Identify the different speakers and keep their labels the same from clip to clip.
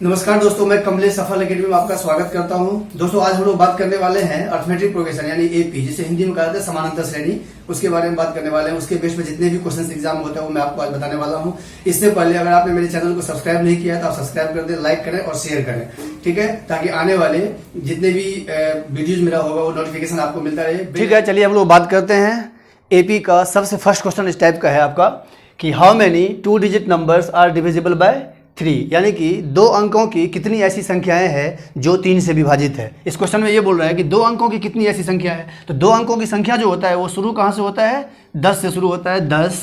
Speaker 1: नमस्कार दोस्तों, मैं कमलेश सफल एकेडमी में आपका स्वागत करता हूं। दोस्तों आज हम लोग बात करने वाले हैं अर्थमेटिक प्रोग्रेशन यानी एपी, जिसे हिंदी में कहते हैं समानांतर श्रेणी। उसके बारे में बात करने वाले हैं। उसके बेस पे जितने भी क्वेश्चन एग्जाम होते हैं वो मैं आपको आज बताने वाला हूं। इससे पहले अगर आपने मेरे चैनल को सब्सक्राइब नहीं किया है तो आप सब्सक्राइब कर दें, लाइक करें और शेयर करें, ठीक है, ताकि आने वाले जितने भी वीडियोज मेरा होगा वो नोटिफिकेशन आपको मिलता रहे। ठीक है, चलिए हम लोग बात करते हैं एपी का। सबसे फर्स्ट क्वेश्चन इस टाइप का है आपका कि how many 2 digit numbers are divisible by 3, यानी कि 2 अंकों की कितनी ऐसी संख्याएं हैं जो 3 से विभाजित है। इस क्वेश्चन में ये बोल रहा है कि 2 अंकों की कितनी ऐसी संख्या है। तो 2 अंकों की संख्या जो होता है वो शुरू कहाँ से होता है? 10 से शुरू होता है। 10,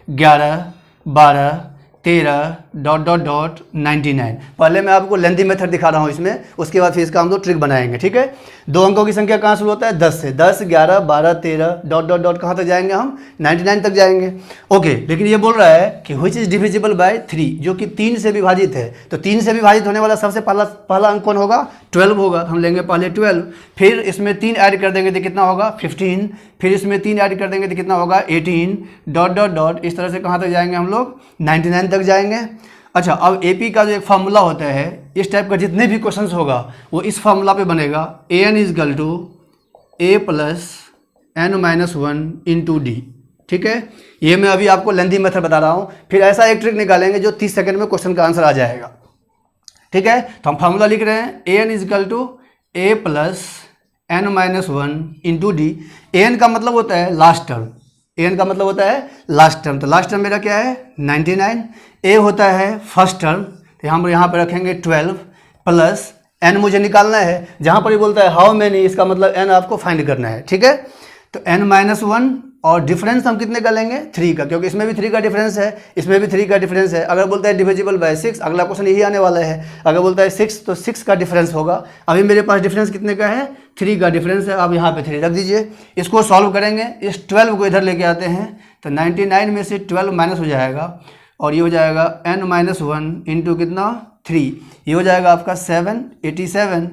Speaker 1: 11, 12, 13 ... 99। पहले मैं आपको लेंथी मेथड दिखा रहा हूँ इसमें, उसके बाद फिर इसका हम लोग ट्रिक बनाएंगे, ठीक है। 2 अंकों की संख्या कहाँ शुरू होता है? 10 से। 10, 11, 12, 13 ... कहाँ तक जाएंगे हम? 99 तक जाएंगे। ओके, लेकिन ये बोल रहा है कि व्हिच इज डिविजिबल बाय 3, जो कि 3 से विभाजित है। तो 3 से विभाजित होने वाला सबसे पहला अंक कौन होगा? 12 होगा। हम लेंगे पहले 12, फिर इसमें 3 ऐड कर देंगे तो कितना होगा? 15, फिर इसमें 3 ऐड कर देंगे तो कितना होगा? 18 ... इस तरह से कहाँ तक जाएंगे हम लोग? 99 तक जाएंगे। अच्छा, अब एपी का जो एक फार्मूला होता है, इस टाइप का जितने भी क्वेश्चंस होगा वो इस फार्मूला पे बनेगा। an = a + n-1 × d, ठीक है। ये मैं अभी आपको लेंथी मेथड बता रहा हूँ। फिर ऐसा एक ट्रिक निकालेंगे जो 30 सेकंड में क्वेश्चन का आंसर आ जाएगा, ठीक है। तो हम फार्मूला लिख रहे हैं an = a + n-1 × d। an का मतलब होता है लास्ट टर्म, an का मतलब होता है लास्ट टर्म। तो लास्ट टर्म मेरा क्या है? 99। a होता है फर्स्ट टर्म, तो हम यहाँ पर रखेंगे 12 प्लस n मुझे निकालना है। जहाँ पर ये बोलता है हाउ मैनी, इसका मतलब n आपको फाइंड करना है, ठीक है। तो n-1 और डिफरेंस हम कितने का लेंगे? 3 का, क्योंकि इसमें भी 3 का डिफरेंस है, इसमें भी 3 का डिफरेंस है। अगर बोलता है डिविजिबल बाय 6, अगला क्वेश्चन यही आने वाला है। अगर बोलता है 6 तो 6 का डिफरेंस होगा। अभी मेरे पास डिफरेंस कितने का है? 3 का डिफरेंस है। अब यहाँ पे 3 रख दीजिए। इसको सॉल्व करेंगे, इस 12 को इधर लेके आते हैं तो 99 में से 12 माइनस हो जाएगा और ये हो जाएगा n-1 इंटू कितना? 3। ये हो जाएगा आपका 7, 87।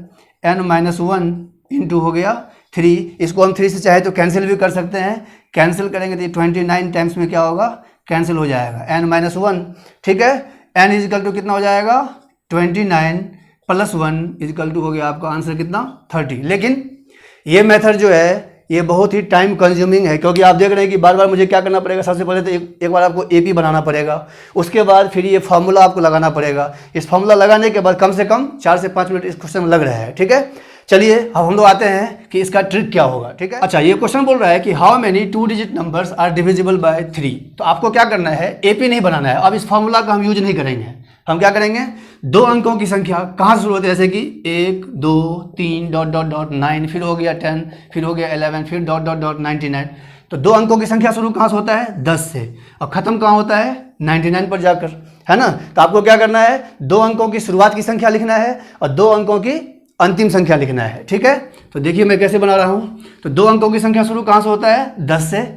Speaker 1: n-1 इंटू हो गया 3। इसको हम 3 से चाहे तो कैंसिल भी कर सकते हैं। कैंसिल करेंगे तो 29 टाइम्स में क्या होगा? कैंसिल हो जाएगा n-1, ठीक है। n = कितना हो जाएगा? 29 + 1 = हो गया आपका आंसर कितना? 30। लेकिन ये मेथड जो है ये बहुत ही टाइम कंज्यूमिंग है, क्योंकि आप देख रहे हैं कि बार बार मुझे क्या करना पड़ेगा। सबसे पहले तो एक बार आपको एपी बनाना पड़ेगा, उसके बाद फिर ये फार्मूला आपको लगाना पड़ेगा। इस फार्मूला लगाने के बाद कम से कम 4 से 5 मिनट इस क्वेश्चन में लग रहा है, ठीक है। चलिए अब हम लोग आते हैं कि इसका ट्रिक क्या होगा, ठीक है। अच्छा, ये क्वेश्चन बोल रहा है कि how many 2 digit numbers are divisible by 3। तो आपको क्या करना है? एपी नहीं बनाना है। अब इस फार्मूला का हम यूज नहीं करेंगे। हम क्या करेंगे? 2 अंकों की संख्या कहाँ से शुरू होती है? जैसे कि 1, 2, 3 ... 9, फिर हो गया 10, फिर हो गया 11, फिर ... 99। तो 2 अंकों की संख्या शुरू कहाँ से होता है? 10 से, और ख़त्म कहाँ होता है? 99 पर जाकर, है ना। तो आपको क्या करना है? 2 अंकों की शुरुआत की संख्या लिखना है और 2 अंकों की अंतिम संख्या लिखना है, ठीक है। तो देखिए मैं कैसे बना रहा हूँ। तो 2 अंकों की संख्या शुरू कहाँ से होता है? 10 से,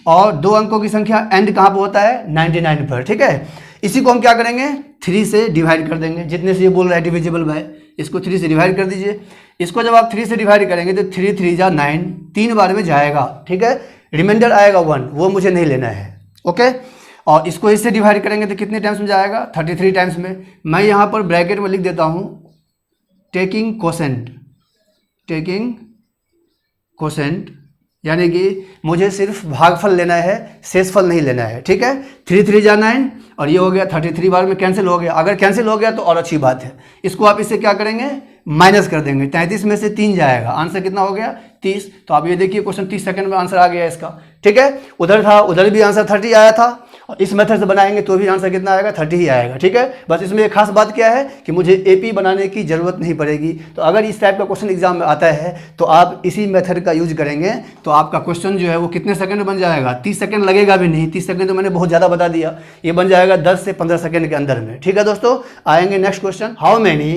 Speaker 1: और 2 अंकों की संख्या एंड कहाँ पर होता है? 99 पर, ठीक है। इसी को हम क्या करेंगे? 3 से डिवाइड कर देंगे। जितने से ये बोल रहा है डिविजिबल बाय, इसको 3 से डिवाइड कर दीजिए। इसको जब आप 3 से डिवाइड करेंगे तो 3 × 3 = 9, 3 बार में जाएगा, ठीक है। रिमाइंडर आएगा 1, वो मुझे नहीं लेना है, ओके। और इसको इससे डिवाइड करेंगे तो कितने टाइम्स में जाएगा? 33 टाइम्स में। मैं यहाँ पर ब्रैकेट में लिख देता हूँ टेकिंग कोसेंट, यानी कि मुझे सिर्फ भागफल लेना है, शेषफल नहीं लेना है, ठीक है। 3 × 3 = 9 और ये हो गया 33 बार में कैंसिल हो गया। अगर कैंसिल हो गया तो और अच्छी बात है। इसको आप इससे क्या करेंगे? माइनस कर देंगे। 33 में से 3 जाएगा, आंसर कितना हो गया? 30। तो आप ये देखिए क्वेश्चन 30 सेकंड में आंसर आ गया इसका, ठीक है। उधर था, उधर भी आंसर 30 आया था, और इस मेथड से बनाएंगे तो भी आंसर कितना आएगा? 30 ही आएगा, ठीक है। बस इसमें एक खास बात क्या है कि मुझे एपी बनाने की जरूरत नहीं पड़ेगी। तो अगर इस टाइप का क्वेश्चन एग्जाम में आता है तो आप इसी मेथड का यूज करेंगे तो आपका क्वेश्चन जो है वो कितने सेकंड में बन जाएगा? 30 सेकंड लगेगा भी नहीं। 30 सेकंड तो मैंने बहुत ज़्यादा बता दिया। ये बन जाएगा 10 से 15 सेकंड के अंदर में, ठीक है दोस्तों। आएंगे next question. How many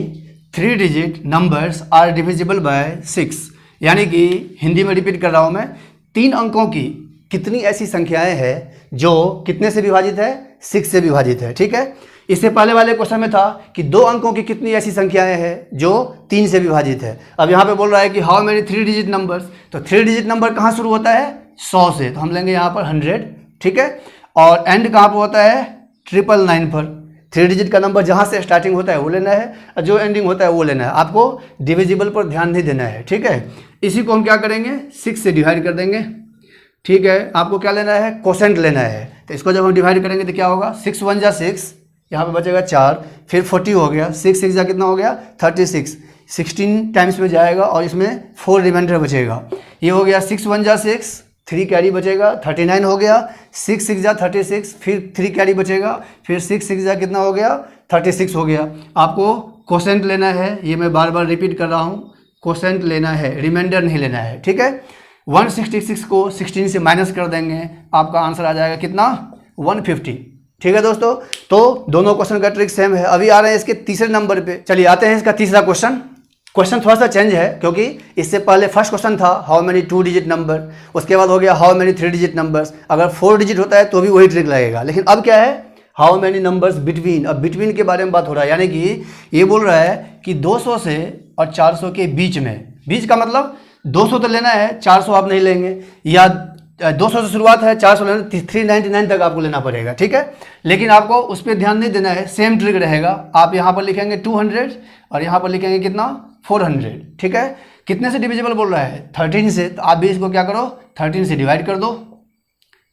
Speaker 1: 3 digit numbers are divisible by 6, यानी कि हिंदी में रिपीट कर रहा हूँ मैं, 3 अंकों की कितनी ऐसी संख्याएं हैं जो कितने से विभाजित है? 6 से विभाजित है, ठीक है। इससे पहले वाले क्वेश्चन में था कि 2 अंकों की कितनी ऐसी संख्याएं हैं जो 3 से विभाजित है। अब यहाँ पे बोल रहा है कि हाउ मेनी 3 डिजिट नंबर्स। तो 3 डिजिट नंबर कहाँ शुरू होता है? 100 से, तो हम लेंगे यहाँ पर 100, ठीक है। और एंड कहाँ पर होता है? 999 पर। 3 डिजिट का नंबर जहाँ से स्टार्टिंग होता है वो लेना है और जो एंडिंग होता है वो लेना है। आपको डिविजिबल पर ध्यान नहीं देना है, ठीक है। इसी को हम क्या करेंगे, 6 से डिवाइड कर देंगे, ठीक है। आपको क्या लेना है, कोसेंट लेना है। तो इसको जब हम डिवाइड करेंगे तो क्या होगा, 6 1 जा 6, यहाँ पे बचेगा 4, फिर 40 हो गया, 6 6 जा कितना हो गया 36, 16 टाइम्स में जाएगा और इसमें 4 रिमाइंडर बचेगा। ये हो गया 6 1 जा 6, 3 कैरी बचेगा, 39 हो गया, 6 6 जा 36, फिर 3 कैरी बचेगा, फिर 6 6 जा कितना हो गया 36 हो गया। आपको कोसेंट लेना है, ये मैं बार बार रिपीट कर रहा हूँ, कोसेंट लेना है, रिमाइंडर नहीं लेना है, ठीक है। 166 को 16 से माइनस कर देंगे, आपका आंसर आ जाएगा कितना 150, ठीक है दोस्तों। तो दोनों क्वेश्चन का ट्रिक सेम है। अभी आ रहे हैं इसके तीसरे नंबर पे, चलिए आते हैं इसका तीसरा क्वेश्चन। क्वेश्चन थोड़ा सा चेंज है क्योंकि इससे पहले फर्स्ट क्वेश्चन था हाउ मेनी 2 डिजिट नंबर, उसके बाद हो गया हाउ मेनी 3 डिजिट नंबर्स। अगर 4 डिजिट होता है तो भी वही ट्रिक लगेगा, लेकिन अब क्या है, हाउ मेनी नंबर्स बिटवीन। अब बिटवीन के बारे में बात हो रहा है, यानी कि ये बोल रहा है कि 200 से और 400 के बीच में, बीच का मतलब 200 तो लेना है, 400 आप नहीं लेंगे, या 200 से शुरुआत है, 400 लेना, 399 तक आपको लेना पड़ेगा, ठीक है। लेकिन आपको उस पर ध्यान नहीं देना है, सेम ट्रिक रहेगा। आप यहाँ पर लिखेंगे 200 और यहाँ पर लिखेंगे कितना 400, ठीक है। कितने से डिविजिबल बोल रहा है, 13 से, तो आप भी इसको क्या करो 13 से डिवाइड कर दो,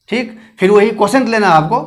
Speaker 1: ठीक। फिर वही क्वोशेंट लेना है आपको,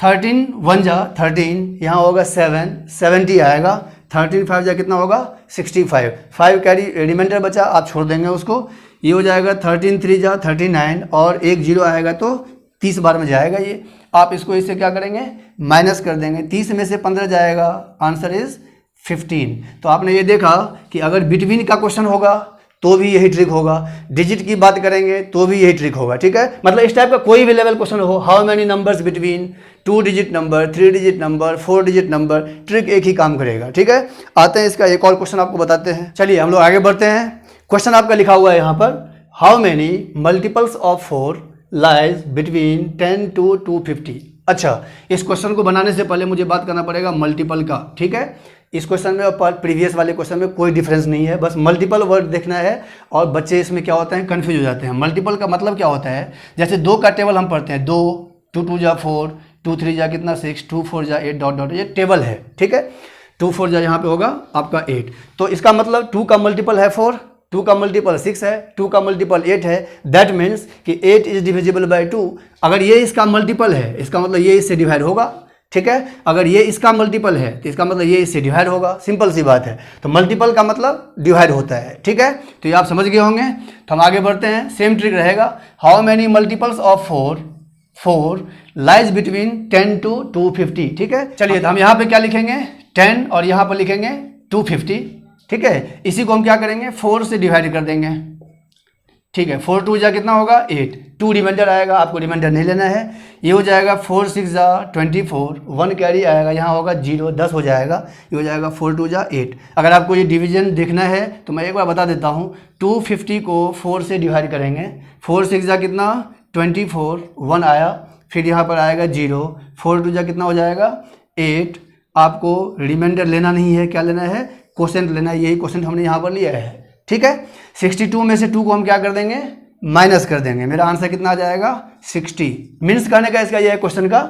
Speaker 1: 13 1 जा 13, यहाँ होगा 7, 70 आएगा, 13 5 जा कितना होगा 65, 5 कैरी रिमाइंडर बचा, आप छोड़ देंगे उसको, ये हो जाएगा 13 3 जा 39 और एक 0 आएगा तो 30 बार में जाएगा ये। आप इसको इससे क्या करेंगे, माइनस कर देंगे, 30 में से 15 जाएगा, आंसर इज 15। तो आपने ये देखा कि अगर बिटवीन का क्वेश्चन होगा तो भी यही ट्रिक होगा, डिजिट की बात करेंगे तो भी यही ट्रिक होगा, ठीक है। मतलब इस टाइप का कोई भी लेवल क्वेश्चन हो, how many numbers between 2 digit number, 3 digit number, 4 digit number, trick एक ही काम करेगा, ठीक है। आते हैं इसका एक और क्वेश्चन आपको बताते हैं। चलिए हम लोग आगे बढ़ते हैं। क्वेश्चन आपका लिखा हुआ है यहाँ पर, how many multiples of 4 lies between 10 to 250। अच्छा, इस क्वेश्चन को बनाने से पहले मुझे बात करना पड़ेगा मल्टीपल का, ठीक है। इस क्वेश्चन में और प्रीवियस वाले क्वेश्चन में कोई डिफरेंस नहीं है, बस मल्टीपल वर्ड देखना है और बच्चे इसमें क्या होते हैं कन्फ्यूज हो जाते हैं। मल्टीपल का मतलब क्या होता है, जैसे 2 का टेबल हम पढ़ते हैं, 2 2 2 जा 4, 2 3 जा कितना 6, 2 4 जा 8 डॉट डॉट, ये टेबल है, ठीक है। 2 4 जा यहाँ पे होगा आपका 8, तो इसका मतलब 2 का मल्टीपल है 4, 2 का मल्टीपल 6 है, 2 का मल्टीपल 8 है, दैट मीन्स कि 8 इज डिविजिबल बाय 2। अगर ये इसका मल्टीपल है, इसका मतलब ये इससे डिवाइड होगा, ठीक है। अगर ये इसका मल्टीपल है तो इसका मतलब ये इससे डिवाइड होगा, सिंपल सी बात है। तो मल्टीपल का मतलब डिवाइड होता है, ठीक है। तो ये आप समझ गए होंगे। तो हम आगे बढ़ते हैं, सेम ट्रिक रहेगा, how many multiples of 4 lies between 10 to 250, ठीक है। चलिए तो हम यहाँ पे क्या लिखेंगे 10 और यहाँ पर लिखेंगे 250, ठीक है। इसी को हम क्या करेंगे 4 से डिवाइड कर देंगे, ठीक है। 4 2 जा कितना होगा 8, 2 रिमाइंडर आएगा, आपको रिमाइंडर नहीं लेना है। ये हो जाएगा 4 6 जा 24, 1 कैरी आएगा, यहाँ होगा 0, 10 हो जाएगा, ये हो जाएगा 4 2 जा 8। अगर आपको ये डिवीजन देखना है तो मैं एक बार बता देता हूँ, 250 को 4 से डिवाइड करेंगे, 4 6 जा कितना 24, 1 आया, फिर यहाँ पर आएगा 0, 4 2 जा कितना हो जाएगा 8। आपको रिमाइंडर लेना नहीं है, क्या लेना है क्वोशेंट लेना है, यही क्वोशेंट हमने यहाँ पर लिया है, ठीक है। 62 में से 2 को हम क्या कर देंगे माइनस कर देंगे, मेरा आंसर कितना आ जाएगा 60। मीन्स कहने का इसका यह है क्वेश्चन का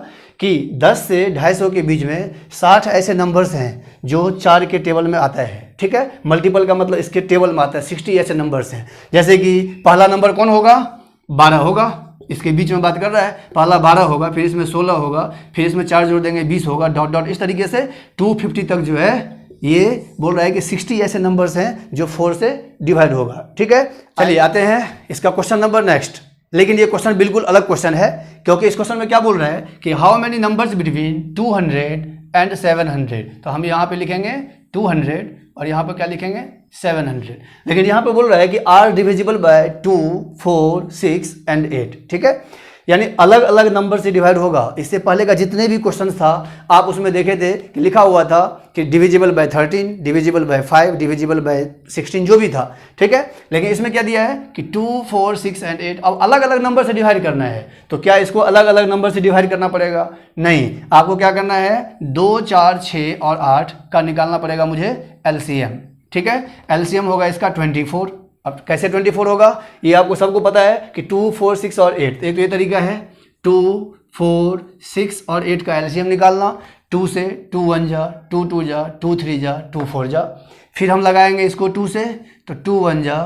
Speaker 1: कि 10 से 250 के बीच में 60 ऐसे नंबर्स हैं जो 4 के टेबल में आता है, ठीक है। मल्टीपल का मतलब इसके टेबल में आता है, 60 ऐसे नंबर्स हैं। जैसे कि पहला नंबर कौन होगा 12 होगा, इसके बीच में बात कर रहा है, पहला 12 होगा, फिर इसमें 16 होगा, फिर इसमें 4 जोड़ देंगे 20 होगा, डॉट डॉट, इस तरीके से 250 तक जो है ये बोल रहा है कि 60 ऐसे नंबर्स हैं जो 4 से डिवाइड होगा, ठीक है। चलिए आते हैं इसका क्वेश्चन नंबर नेक्स्ट। लेकिन ये क्वेश्चन बिल्कुल अलग क्वेश्चन है, क्योंकि इस क्वेश्चन में क्या बोल रहा है कि how many numbers between 200 and 700। तो हम यहाँ पे लिखेंगे 200 और यहाँ पर क्या लिखेंगे 700। लेकिन यहाँ पे बोल रहा है कि आर डिविजिबल बाय 2 4 6 and 8, ठीक है। यानी अलग अलग नंबर से डिवाइड होगा। इससे पहले का जितने भी क्वेश्चन था आप उसमें देखे थे कि लिखा हुआ था कि divisible by 13, divisible by 5, divisible by 16, जो भी था, ठीक है। लेकिन इसमें क्या दिया है कि 2 4 6 and 8, अब अलग अलग नंबर से डिवाइड करना है। तो क्या इसको अलग अलग नंबर से डिवाइड करना पड़ेगा? नहीं, आपको क्या करना है 2 4 6 और 8 का निकालना पड़ेगा मुझे एलसीएम, ठीक है। एलसीएम होगा इसका 24। अब कैसे 24 होगा ये आपको सबको पता है कि 2 4 6 और 8, एक तो ये तरीका है 2 4 6 और 8 का एलसीएम निकालना। 2 से 2 1 जा, 2 2 जा, 2 3 जा, 2 4 जा। फिर हम लगाएंगे इसको 2 से, तो 2 1 जा,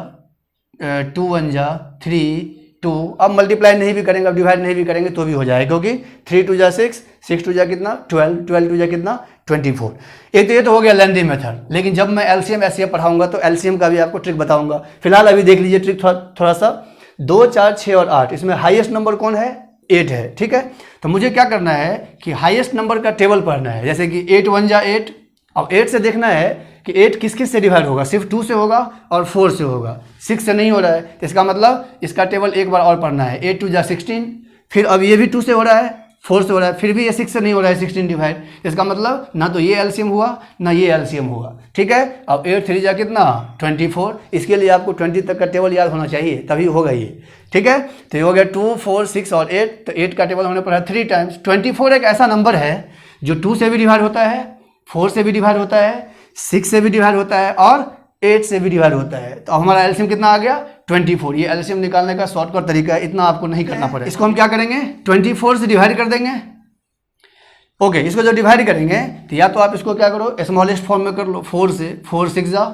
Speaker 1: 3 2। अब मल्टीप्लाई नहीं भी करेंगे, अब डिवाइड नहीं भी करेंगे तो भी हो जाएगा, क्योंकि 3 2 जा 6, 6 2 जा कितना 12, 12 2 जा कितना 24। ये तो हो गया लेंदी मेथड। लेकिन जब मैं एलसीएम ऐसे पढ़ाऊंगा तो एलसीएम का भी आपको ट्रिक बताऊंगा। फिलहाल अभी देख लीजिए ट्रिक थोड़ा सा। 2 4 6 और 8, इसमें हाईएस्ट नंबर कौन है? 8 है, ठीक है। तो मुझे क्या करना है कि हाईएस्ट नंबर का टेबल पढ़ना है। जैसे कि 8 1 जा 8। अब 8 से देखना है कि 8 किस किस से डिवाइड होगा। सिर्फ 2 से होगा और 4 से होगा, 6 से नहीं हो रहा है। तो इसका मतलब इसका टेबल एक बार और पढ़ना है। 8 2 जा 16। फिर अब ये भी 2 से हो रहा है, 4 से हो रहा है, फिर भी ये 6 से नहीं हो रहा है 16 डिवाइड। इसका मतलब ना तो ये एलसीएम हुआ ना ये एलसीएम हुआ, ठीक है। अब 8 3 जा कितना 24। इसके लिए आपको 20 तक का टेबल याद होना चाहिए, तभी होगा ये, ठीक है। तो ये हो गया 2 4 6 और 8। तो 8 का टेबल हमने पढ़ा 3 टाइम्स। 24 एक ऐसा नंबर है जो 2 से भी डिवाइड होता है, 4 से भी डिवाइड होता है, 6 से भी डिवाइड होता है और 8 से भी डिवाइड होता है। तो हमारा एलसीएम कितना आ गया 24। ये एलसीएम निकालने का शॉर्टकट तरीका है, इतना आपको नहीं करना पड़ेगा। इसको हम क्या करेंगे 24 से डिवाइड कर देंगे। ओके, इसको जो डिवाइड करेंगे तो या तो आप इसको क्या करो स्मॉलेस्ट फॉर्म में कर लो। 4 से 4 6 जा,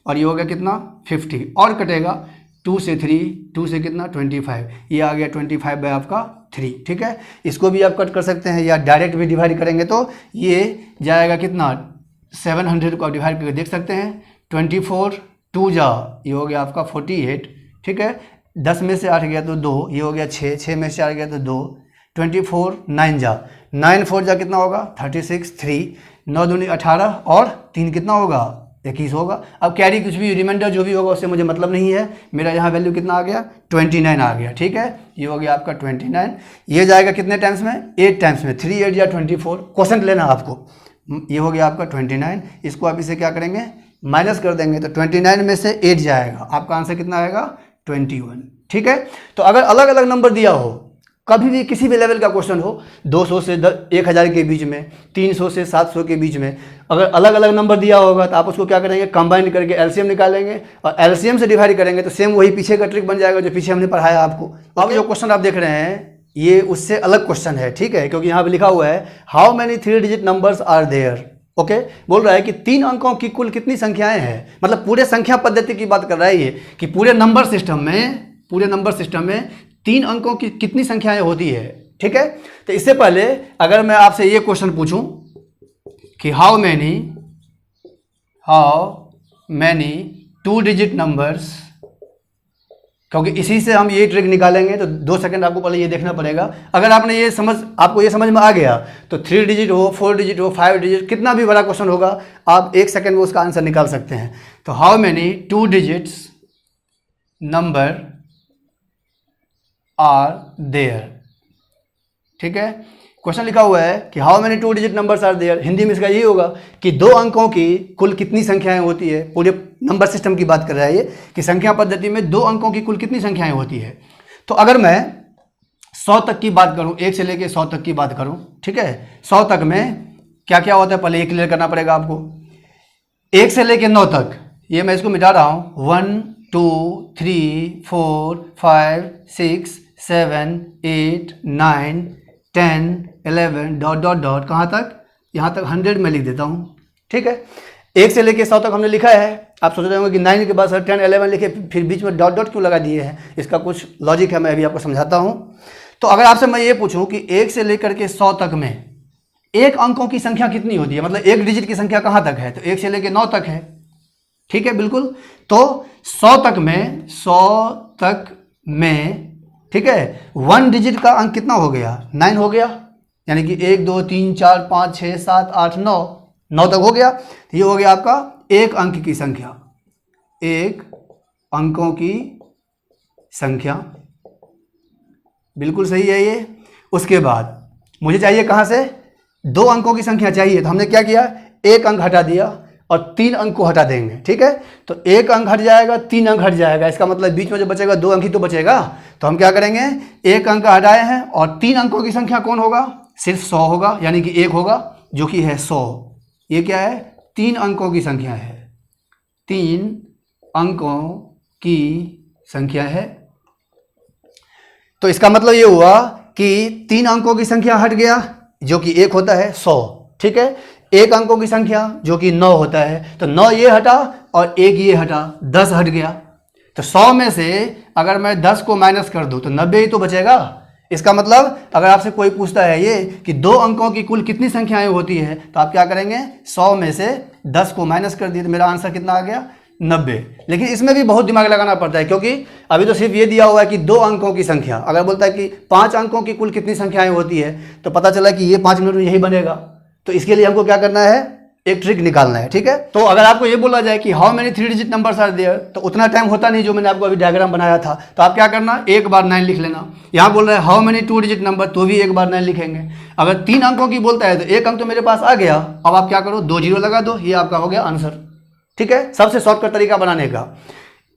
Speaker 1: और ये हो गया कितना 50, और कटेगा 2 से 3, 2 से कितना 25। ये आ गया 25 बाय आपका 3, ठीक है। इसको भी आप कट कर सकते हैं या डायरेक्ट भी डिवाइड करेंगे तो ये जाएगा कितना 700 को आप डिवाइड करके देख सकते हैं। 24 2 जा, ये हो गया आपका 48, ठीक है। 10 में से 8 गया तो 2, ये हो गया 6, 6 में से 8 गया तो 2। 24 9 जा, 9 4 जा कितना होगा 36, 3 9 दूनी 18 और 3 कितना होगा 21 होगा। अब कैरी कुछ भी रिमाइंडर जो भी होगा उससे मुझे मतलब नहीं है। मेरा यहाँ वैल्यू कितना आ गया 29 आ गया, ठीक है। ये हो गया आपका 29। ये जाएगा कितने टाइम्स में 8 टाइम्स में। 3 8 या 24, क्वेश्चन लेना आपको। ये हो गया आपका 29। इसको आप इसे क्या करेंगे माइनस कर देंगे तो 29 में से 8 जाएगा, आपका आंसर कितना आएगा 21, ठीक है। तो अगर अलग अलग नंबर दिया हो, कभी भी किसी भी लेवल का क्वेश्चन हो, 200 से 1000 के बीच में, 300 से 700 के बीच में, अगर अलग अलग नंबर दिया होगा तो आप उसको क्या करेंगे कंबाइन करके एलसीएम निकालेंगे और एलसीएम से डिवाइड करेंगे तो सेम वही पीछे का ट्रिक बन जाएगा जो पीछे हमने पढ़ाया आपको। अब जो क्वेश्चन आप देख रहे हैं ये उससे अलग क्वेश्चन है, ठीक है, क्योंकि यहाँ पे लिखा हुआ है how many 3 digit numbers are there. Okay, बोल रहा है कि 3 अंकों की कुल कितनी संख्याएं हैं। मतलब पूरे संख्या पद्धति की बात कर रहा है ये कि पूरे नंबर सिस्टम में 3 अंकों की कितनी संख्याएं होती है, ठीक है। तो इससे पहले अगर मैं आपसे ये क्वेश्चन पूछूं कि हाउ मैनी 2 डिजिट नंबर्स, क्योंकि इसी से हम ये ट्रिक निकालेंगे तो 2 सेकंड आपको पहले ये देखना पड़ेगा। अगर आपको ये समझ में आ गया तो 3 डिजिट हो, 4 डिजिट हो, 5 डिजिट, कितना भी बड़ा क्वेश्चन होगा आप 1 सेकंड में उसका आंसर निकाल सकते हैं। तो how many 2 digits number are there, ठीक है। क्वेश्चन लिखा हुआ है कि how many 2 digit numbers are there. Hindi में इसका यही होगा कि 2 अंकों की कुल कितनी संख्याएं होती है। पूरे नंबर सिस्टम की बात कर रहा है ये कि संख्या पद्धति में 2 अंकों की कुल कितनी संख्याएं होती है। तो अगर मैं 100 तक की बात करूं, 1 से लेके 100 तक की बात करूं, ठीक है, 100 तक में क्या क्या होता है पहले ये क्लियर करना पड़ेगा आपको। 1 से लेके 9 तक, ये मैं इसको मिटा रहा हूं, 1 2 3 4 5 6 7 8 9 10 11 डॉट डॉट डॉट, कहाँ तक, यहाँ तक 100 में लिख देता हूँ, ठीक है। 1 से लेके 100 तक हमने लिखा है। आप सोच रहे होंगे कि 9 के बाद सर 10 11 लिखे फिर बीच में डॉट डॉट क्यों लगा दिए हैं। इसका कुछ लॉजिक है, मैं अभी आपको समझाता हूँ। तो अगर आपसे मैं ये पूछूं कि 1 से लेकर के 100 तक में 1 अंकों की संख्या कितनी होती है, मतलब 1 डिजिट की संख्या कहाँ तक है, तो 1 से लेके 9 तक है, ठीक है, बिल्कुल। तो 100 तक में ठीक है 1 डिजिट का अंक कितना हो गया 9 हो गया, यानी कि 1 2 3 4 5 6 7 8 9 तक हो गया। तो ये हो गया आपका 1 अंक की संख्या, 1 अंकों की संख्या, बिल्कुल सही है ये। उसके बाद मुझे चाहिए कहाँ से 2 अंकों की संख्या चाहिए, तो हमने क्या किया 1 अंक हटा दिया और 3 अंक को हटा देंगे, ठीक है। तो 1 अंक हट जाएगा, 3 अंक हट जाएगा, इसका मतलब बीच में जो बचेगा 2 अंक ही तो बचेगा। तो हम क्या करेंगे 1 अंक हटाए हैं और 3 अंकों की संख्या कौन होगा, सिर्फ 100 होगा, यानी कि 1 होगा जो कि है 100। ये क्या है 3 अंकों की संख्या है, 3 अंकों की संख्या है। तो इसका मतलब ये हुआ कि 3 अंकों की संख्या हट गया जो कि 1 होता है 100, ठीक है। एक अंकों की संख्या जो कि 9 होता है, तो 9 ये हटा और 1 ये हटा, 10 हट गया। तो 100 में से अगर मैं 10 को माइनस कर दूं तो 90 ही तो बचेगा। इसका मतलब अगर आपसे कोई पूछता है ये कि 2 अंकों की कुल कितनी संख्याएं होती है, तो आप क्या करेंगे, 100 में से 10 को माइनस कर दिए तो मेरा आंसर कितना आ गया, 90। लेकिन इसमें भी बहुत दिमाग लगाना पड़ता है, क्योंकि अभी तो सिर्फ ये दिया हुआ है कि 2 अंकों की संख्या। अगर बोलता है कि 5 अंकों की कुल कितनी संख्याएं होती है, तो पता चला कि ये 5 मिनट में यही बनेगा। तो इसके लिए हमको क्या करना है, एक ट्रिक निकालना है, ठीक है। तो अगर आपको ये बोला जाए कि how many 3 digit numbers are there, तो उतना टाइम होता नहीं जो मैंने आपको अभी डायग्राम बनाया था। तो आप क्या करना, एक बार 9 लिख लेना। यहाँ बोल रहा है हाउ मेनी 2 डिजिट नंबर, तो भी एक बार 9 लिखेंगे। अगर 3 अंकों की बोलता है तो एक अंक तो मेरे पास आ गया, अब आप क्या करो, 2 जीरो लगा दो, ये आपका हो गया आंसर, ठीक है। सबसे शॉर्टकट तरीका बनाने का।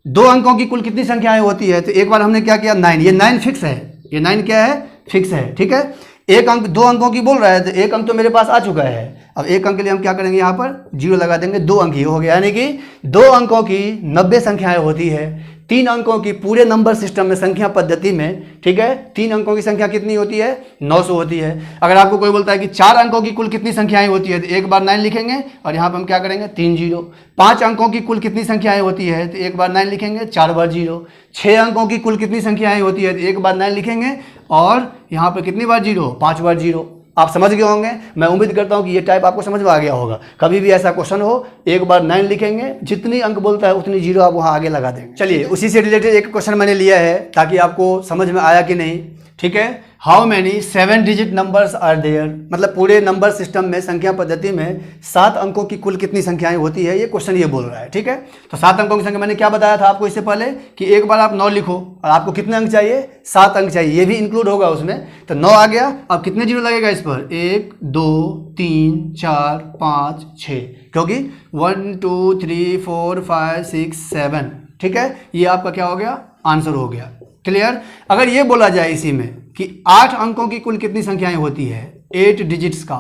Speaker 1: 2 अंकों की कुल कितनी संख्याएं होती है, तो एक बार हमने क्या किया, 9, ये 9 फिक्स है, ये 9 क्या है, फिक्स है, ठीक है। एक अंक 2 अंकों की बोल रहा है तो एक अंक तो मेरे पास आ चुका है। अब एक अंक के लिए हम क्या करेंगे, यहाँ पर 0 लगा देंगे, 2 अंक ही हो गया। यानी कि 2 अंकों की 90 संख्याएं होती है। 3 अंकों की पूरे नंबर सिस्टम में, संख्या पद्धति में, ठीक है, 3 अंकों की संख्या कितनी होती है, 900 होती है। अगर आपको कोई बोलता है कि 4 अंकों की कुल कितनी संख्याएं होती है, तो एक बार 9 लिखेंगे और यहाँ पर हम क्या करेंगे, 3 जीरो। 5 अंकों की कुल कितनी संख्याएं होती है, तो एक बार 9 लिखेंगे, 4 बार 0। 6 अंकों की कुल कितनी संख्याएं होती है, तो एक बार 9 लिखेंगे और यहाँ पर कितनी बार 0, 5 बार 0। आप समझ गए होंगे। मैं उम्मीद करता हूँ कि ये टाइप आपको समझ में आ गया होगा। कभी भी ऐसा क्वेश्चन हो, एक बार 9 लिखेंगे, जितनी अंक बोलता है उतनी 0 आप वहाँ आगे लगा देंगे। चलिए, उसी से रिलेटेड एक क्वेश्चन मैंने लिया है ताकि आपको समझ में आया कि नहीं, ठीक है। How many 7 digit numbers are there, मतलब पूरे नंबर सिस्टम में, संख्या पद्धति में 7 अंकों की कुल कितनी संख्याएं होती है, ये क्वेश्चन ये बोल रहा है, ठीक है। तो 7 अंकों की संख्या मैंने क्या बताया था आपको इससे पहले कि एक बार आप 9 लिखो और आपको कितने अंक चाहिए, 7 अंक चाहिए, ये भी इंक्लूड होगा उसमें। तो 9 आ गया, अब कितने जीरो लगेगा इस पर, 1 2 3 4 5 6, क्योंकि 1 2 3 4 5 6 7, ठीक है। ये आपका क्या हो गया, आंसर हो गया। क्लियर। अगर ये बोला जाए इसी में कि 8 अंकों की कुल कितनी संख्याएं होती है, 8 डिजिट्स का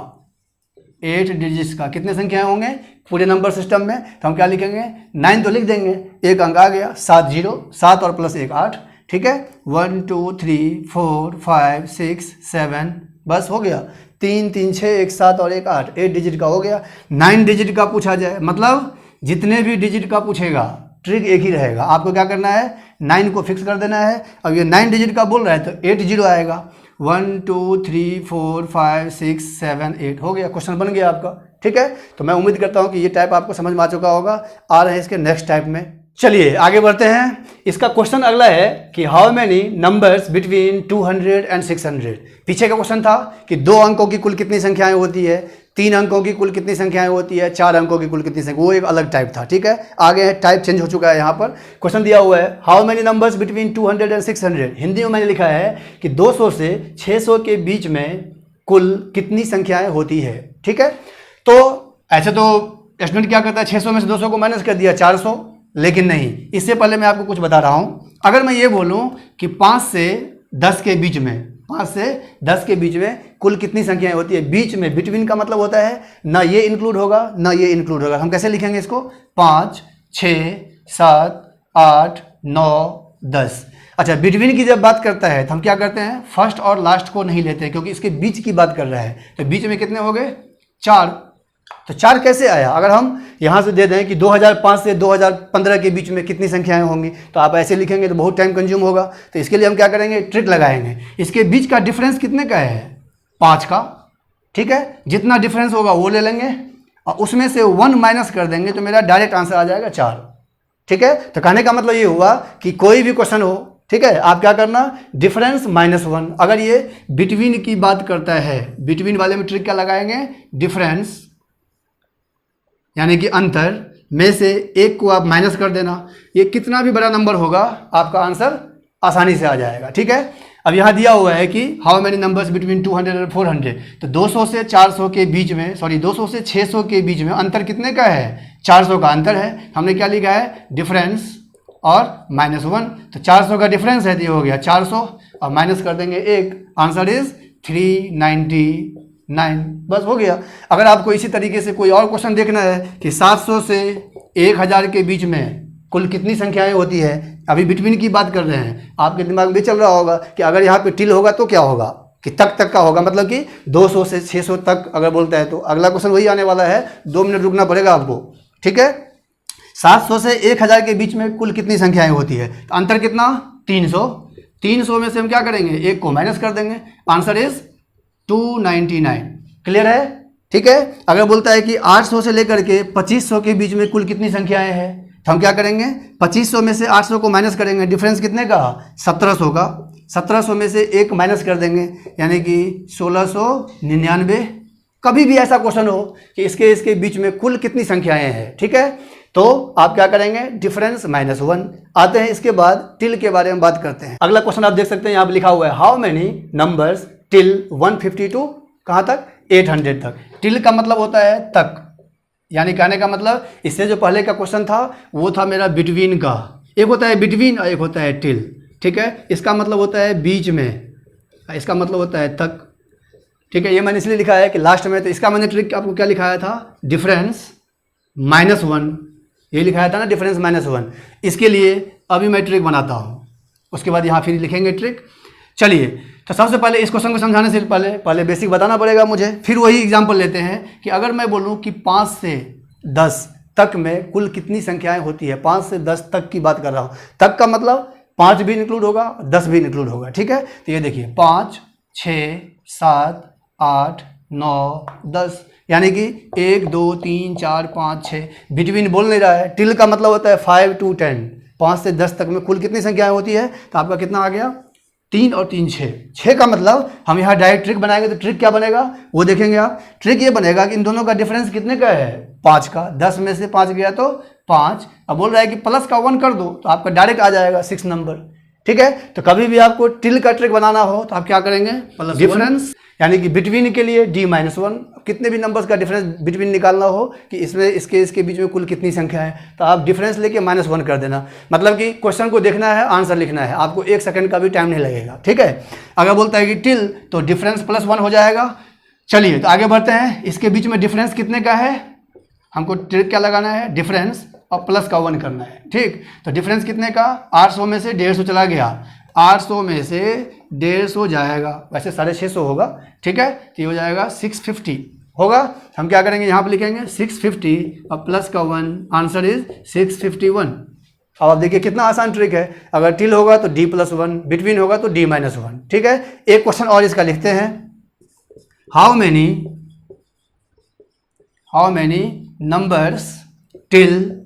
Speaker 1: कितने संख्याएं होंगे पूरे नंबर सिस्टम में, तो हम क्या लिखेंगे, 9 तो लिख देंगे, एक अंक आ गया, 7 जीरो, 7 और प्लस 1 8, ठीक है। 1 2 3 4 5 6 7, बस हो गया। 3 3 6 1 7 और 1 8, 8 डिजिट का हो गया। 9 डिजिट का पूछा जाए, मतलब जितने भी डिजिट का पूछेगा ट्रिक एक ही रहेगा, आपको क्या करना है, 9 को फिक्स कर देना है। अब ये 9 डिजिट का बोल रहा है तो 8 जीरो आएगा, 1 2 3 4 5 6 7 8, हो गया, क्वेश्चन बन गया आपका, ठीक है। तो मैं उम्मीद करता हूँ कि ये टाइप आपको समझ में आ चुका होगा। आ रहे हैं इसके नेक्स्ट टाइप में। चलिए आगे बढ़ते हैं। इसका क्वेश्चन अगला है कि how many numbers between 200 and 600। पीछे का क्वेश्चन था कि 2 अंकों की कुल कितनी संख्याएं होती है, 3 अंकों की कुल कितनी संख्याएं होती है, 4 अंकों की कुल कितनी संख्या, वो एक अलग टाइप था, ठीक है। आगे टाइप चेंज हो चुका है। यहाँ पर क्वेश्चन दिया हुआ है how many numbers between 200 and 600। Hindi में मैंने लिखा है कि 200 से 600 के बीच में कुल कितनी संख्याएं होती है, ठीक है। तो ऐसे तो स्टूडेंट क्या करता है, 600 में से 200 को माइनस कर दिया, 400, लेकिन नहीं। इससे पहले मैं आपको कुछ बता रहा हूँ। अगर मैं ये बोलूँ कि 5 से 10 के बीच में, 5 से 10 के बीच में कुल कितनी संख्याएं होती है, बीच में, बिटवीन का मतलब होता है ना ये इंक्लूड होगा ना ये इंक्लूड होगा। हम कैसे लिखेंगे इसको, 5 6 7 8 9 10। अच्छा, बिटवीन की जब बात करता है तो हम क्या करते हैं, फर्स्ट और लास्ट को नहीं लेते हैं, क्योंकि इसके बीच की बात कर रहा है। तो बीच में कितने हो गए, 4। तो 4 कैसे आया, अगर हम यहाँ से दे दें कि 2005 से 2015 के बीच में कितनी संख्याएं होंगी, तो आप ऐसे लिखेंगे तो बहुत टाइम कंज्यूम होगा। तो इसके लिए हम क्या करेंगे, ट्रिक लगाएंगे। इसके बीच का डिफरेंस कितने का है, 5 का, ठीक है। जितना डिफरेंस होगा वो ले लेंगे और उसमें से 1 माइनस कर देंगे तो मेरा डायरेक्ट आंसर आ जाएगा 4, ठीक है। तो कहने का मतलब ये हुआ कि कोई भी क्वेश्चन हो, ठीक है, आप क्या करना, डिफरेंस -1। अगर ये बिटवीन की बात करता है, बिटवीन वाले में ट्रिक क्या लगाएंगे, डिफरेंस यानी कि अंतर में से 1 को आप माइनस कर देना। ये कितना भी बड़ा नंबर होगा आपका आंसर आसानी से आ जाएगा, ठीक है। अब यहाँ दिया हुआ है कि हाउ मेनी नंबर्स बिटवीन 200 और 400। तो 200 से 400 के बीच में, 200 से 600 के बीच में अंतर कितने का है, 400 का अंतर है। हमने क्या लिखा है, डिफरेंस और -1। तो 400 का डिफरेंस है तो ये हो गया 400 और माइनस कर देंगे 1, आंसर इज 399, बस हो गया। अगर आपको इसी तरीके से कोई और क्वेश्चन देखना है कि 700 से 1000 के बीच में कुल कितनी संख्याएं होती है, अभी बिटवीन की बात कर रहे हैं, आपके दिमाग में चल रहा होगा कि अगर यहाँ पे टिल होगा तो क्या होगा, कि तक का होगा, मतलब कि 200 से 600 तक अगर बोलता है तो अगला क्वेश्चन वही आने वाला है। 2 मिनट रुकना पड़ेगा आपको, ठीक है। 700 से 1000 के बीच में कुल कितनी संख्याएं होती है? तो अंतर कितना? 300। 300 में से हम क्या करेंगे? एक को माइनस कर देंगे। Answer is 299। क्लियर है? ठीक है। अगर बोलता है कि 800 से लेकर के 2500 के बीच में कुल कितनी संख्याएं हैं, तो हम क्या करेंगे? 2500 में से 800 को माइनस करेंगे। डिफरेंस कितने का? 1700 का। 1700 में से एक माइनस कर देंगे, यानी कि 1699। कभी भी ऐसा क्वेश्चन हो कि इसके बीच में कुल कितनी संख्याएं हैं, ठीक है, तो आप क्या करेंगे? डिफरेंस -1। आते हैं इसके बाद टिल के बारे में बात करते हैं। अगला क्वेश्चन आप देख सकते हैं, यहाँ पे लिखा हुआ है हाउ मेनी नंबर्स टिल 152 कहाँ तक? 800 तक। टिल का मतलब होता है तक, यानी कहने का मतलब इससे जो पहले का क्वेश्चन था वो था मेरा बिटवीन का। एक होता है बिटवीन और एक होता है टिल, ठीक है। इसका मतलब होता है बीच में, इसका मतलब होता है तक, ठीक है। ये मैंने इसलिए लिखा है कि लास्ट में, तो इसका मैंने ट्रिक आपको क्या लिखाया था? डिफरेंस -1, ये लिखाया था ना, डिफरेंस -1। इसके लिए अभी मैं ट्रिक बनाता हूँ, उसके बाद यहाँ फिर लिखेंगे ट्रिक। चलिए, तो सबसे पहले इस क्वेश्चन को समझाने से पहले बेसिक बताना पड़ेगा मुझे। फिर वही एग्जांपल लेते हैं कि अगर मैं बोलूँ कि 5 से 10 तक में कुल कितनी संख्याएं होती है। 5 से 10 तक की बात कर रहा हूँ। तक का मतलब 5 भी इंक्लूड होगा, 10 भी इंक्लूड होगा, ठीक है। तो ये देखिए 5, 6, 7, 8, 9, 10, यानी कि 1, 2, 3, 4, 5, 6। बिटवीन बोल नहीं रहा है। टिल का मतलब होता है 5 to 10। 5 से 10 तक में कुल कितनी संख्याएं होती है? तो आपका कितना आ गया? 3 और 3 6। 6 का मतलब हम यहाँ डायरेक्ट ट्रिक बनाएंगे, तो ट्रिक क्या बनेगा वो देखेंगे आप। ट्रिक ये बनेगा कि इन दोनों का डिफरेंस कितने का है? 5 का। 10 में से 5 गया तो 5। अब बोल रहा है कि प्लस का 1 कर दो, तो आपका डायरेक्ट आ जाएगा 6 नंबर, ठीक है। तो कभी भी आपको टिल का ट्रिक बनाना हो तो आप क्या करेंगे? डिफरेंस, यानी कि बिटवीन के लिए D-1। कितने भी नंबर्स का डिफरेंस बिटवीन निकालना हो कि इसमें इसके बीच में कुल कितनी संख्या है, तो आप डिफरेंस लेके -1 कर देना। मतलब कि क्वेश्चन को देखना है, आंसर लिखना है, आपको 1 सेकंड का भी टाइम नहीं लगेगा, ठीक है। अगर बोलता है कि टिल, तो डिफरेंस +1 हो जाएगा। चलिए, तो आगे बढ़ते हैं। इसके बीच में डिफरेंस कितने का है? हमको ट्रिक क्या लगाना है? डिफरेंस और प्लस का 1 करना है, ठीक। तो डिफरेंस कितने का? 800 में से 150 चला गया, 800 में से 150 जाएगा, वैसे 650 होगा, ठीक है। तो ये हो जाएगा 650 होगा। हम क्या करेंगे? यहाँ पर लिखेंगे 650 और प्लस का 1, आंसर इज 651। अब आप देखिए कितना आसान ट्रिक है। अगर टिल होगा तो D+1, बिटवीन होगा तो D-1, ठीक है। एक क्वेश्चन और इसका लिखते हैं। How many numbers till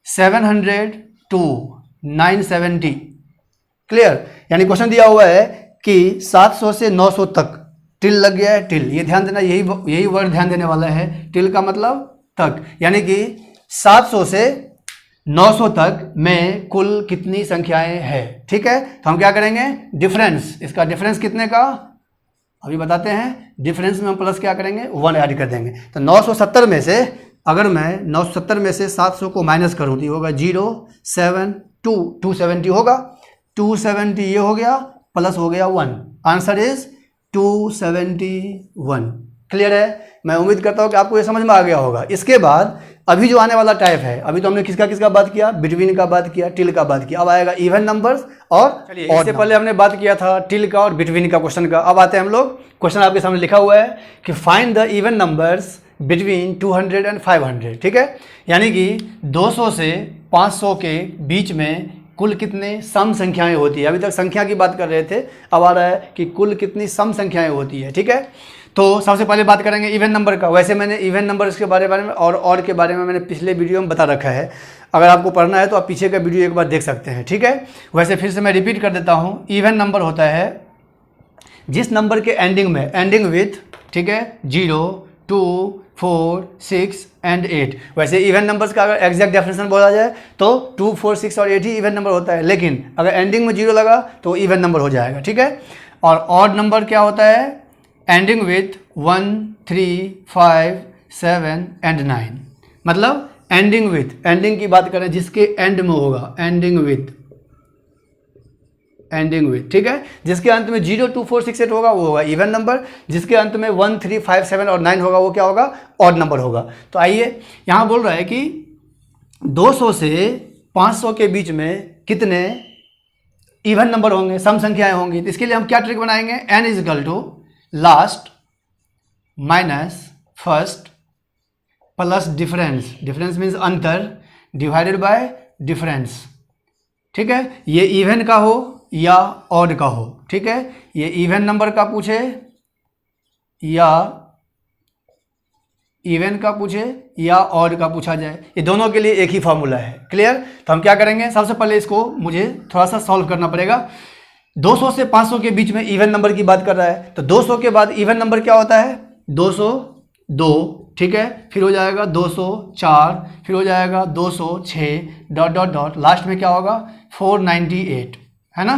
Speaker 1: 700 to 970? Clear, यानी क्वेश्चन दिया हुआ है कि 700 से 900 तक टिल लग गया है। टिल, ये ध्यान देना, यही वर्ड ध्यान देने वाला है। टिल का मतलब तक, यानी कि 700 से 900 तक में कुल कितनी संख्याएं हैं, ठीक है। तो हम क्या करेंगे? डिफरेंस, इसका डिफरेंस कितने का अभी बताते हैं। डिफरेंस में हम प्लस क्या करेंगे? 1 ऐड कर देंगे। तो 970 में से, अगर मैं 970 में से 700 को माइनस करूँ तो ये होगा 072, 270 होगा। 270 ये हो गया, प्लस हो गया 1, आंसर इज 271। क्लियर है? मैं उम्मीद करता हूँ कि आपको ये समझ में आ गया होगा। इसके बाद अभी जो आने वाला टाइप है, अभी तो हमने किसका बात किया? बिटवीन का बात किया, टिल का बात किया। अब आएगा इवन नंबर्स और चलिए, इससे पहले हमने बात किया था टिल का और बिटवीन का क्वेश्चन का। अब आते हैं हम लोग, क्वेश्चन आपके सामने लिखा हुआ है कि find the even numbers between 200 and 500, ठीक है। यानी कि 200 से 500 के बीच में कुल कितने सम संख्याएं होती है। अभी तक संख्या की बात कर रहे थे, अब आ रहा है कि कुल कितनी सम संख्याएं होती है, ठीक है। तो सबसे पहले बात करेंगे इवन नंबर का। वैसे मैंने इवन नंबर्स के बारे में और के बारे में मैंने पिछले वीडियो में बता रखा है। अगर आपको पढ़ना है तो आप पीछे का वीडियो एक बार देख सकते हैं, ठीक है। वैसे फिर से मैं रिपीट कर देता हूँ। इवन नंबर होता है जिस नंबर के एंडिंग विथ, ठीक है, 0, 2, 4, 6 एंड 8। वैसे इवन नंबर्स का अगर एग्जैक्ट डेफिनेशन बोला जाए तो 2, 4, 6 और 8 ही इवन नंबर होता है, लेकिन अगर एंडिंग में 0 लगा तो इवन नंबर हो जाएगा, ठीक है। और ऑड नंबर क्या होता है? Ending with 1, 3, 5, 7 and 9। मतलब एंडिंग की बात करें जिसके एंड में होगा, एंडिंग विथ, ठीक है। जिसके अंत में 0, 2, 4, 6, 8 होगा वो होगा इवन नंबर। जिसके अंत में 1, 3, 5, 7 और 9 होगा वो क्या होगा? ऑड नंबर होगा। तो आइए, यहाँ बोल रहा है कि 200 से 500 के बीच में कितने इवन नंबर होंगे, सम संख्याएं होंगी, तो इसके लिए हम क्या ट्रिक बनाएंगे, n is equal to last minus first plus difference, difference means अंतर, डिवाइडेड बाय डिफरेंस। ठीक है, ये इवन का हो या ऑड का हो। ठीक है, ये इवन नंबर का पूछे या इवन का पूछे या ऑड का पूछा जाए, ये दोनों के लिए एक ही फॉर्मूला है। क्लियर? तो हम क्या करेंगे, सबसे पहले इसको मुझे थोड़ा सा सॉल्व करना पड़ेगा। 200 से 500 के बीच में इवन नंबर की बात कर रहा है, तो 200 के बाद इवन नंबर क्या होता है, 202। ठीक है, फिर हो जाएगा 204, फिर हो जाएगा 206 डॉट डॉट डॉट, लास्ट में क्या होगा 498, है ना।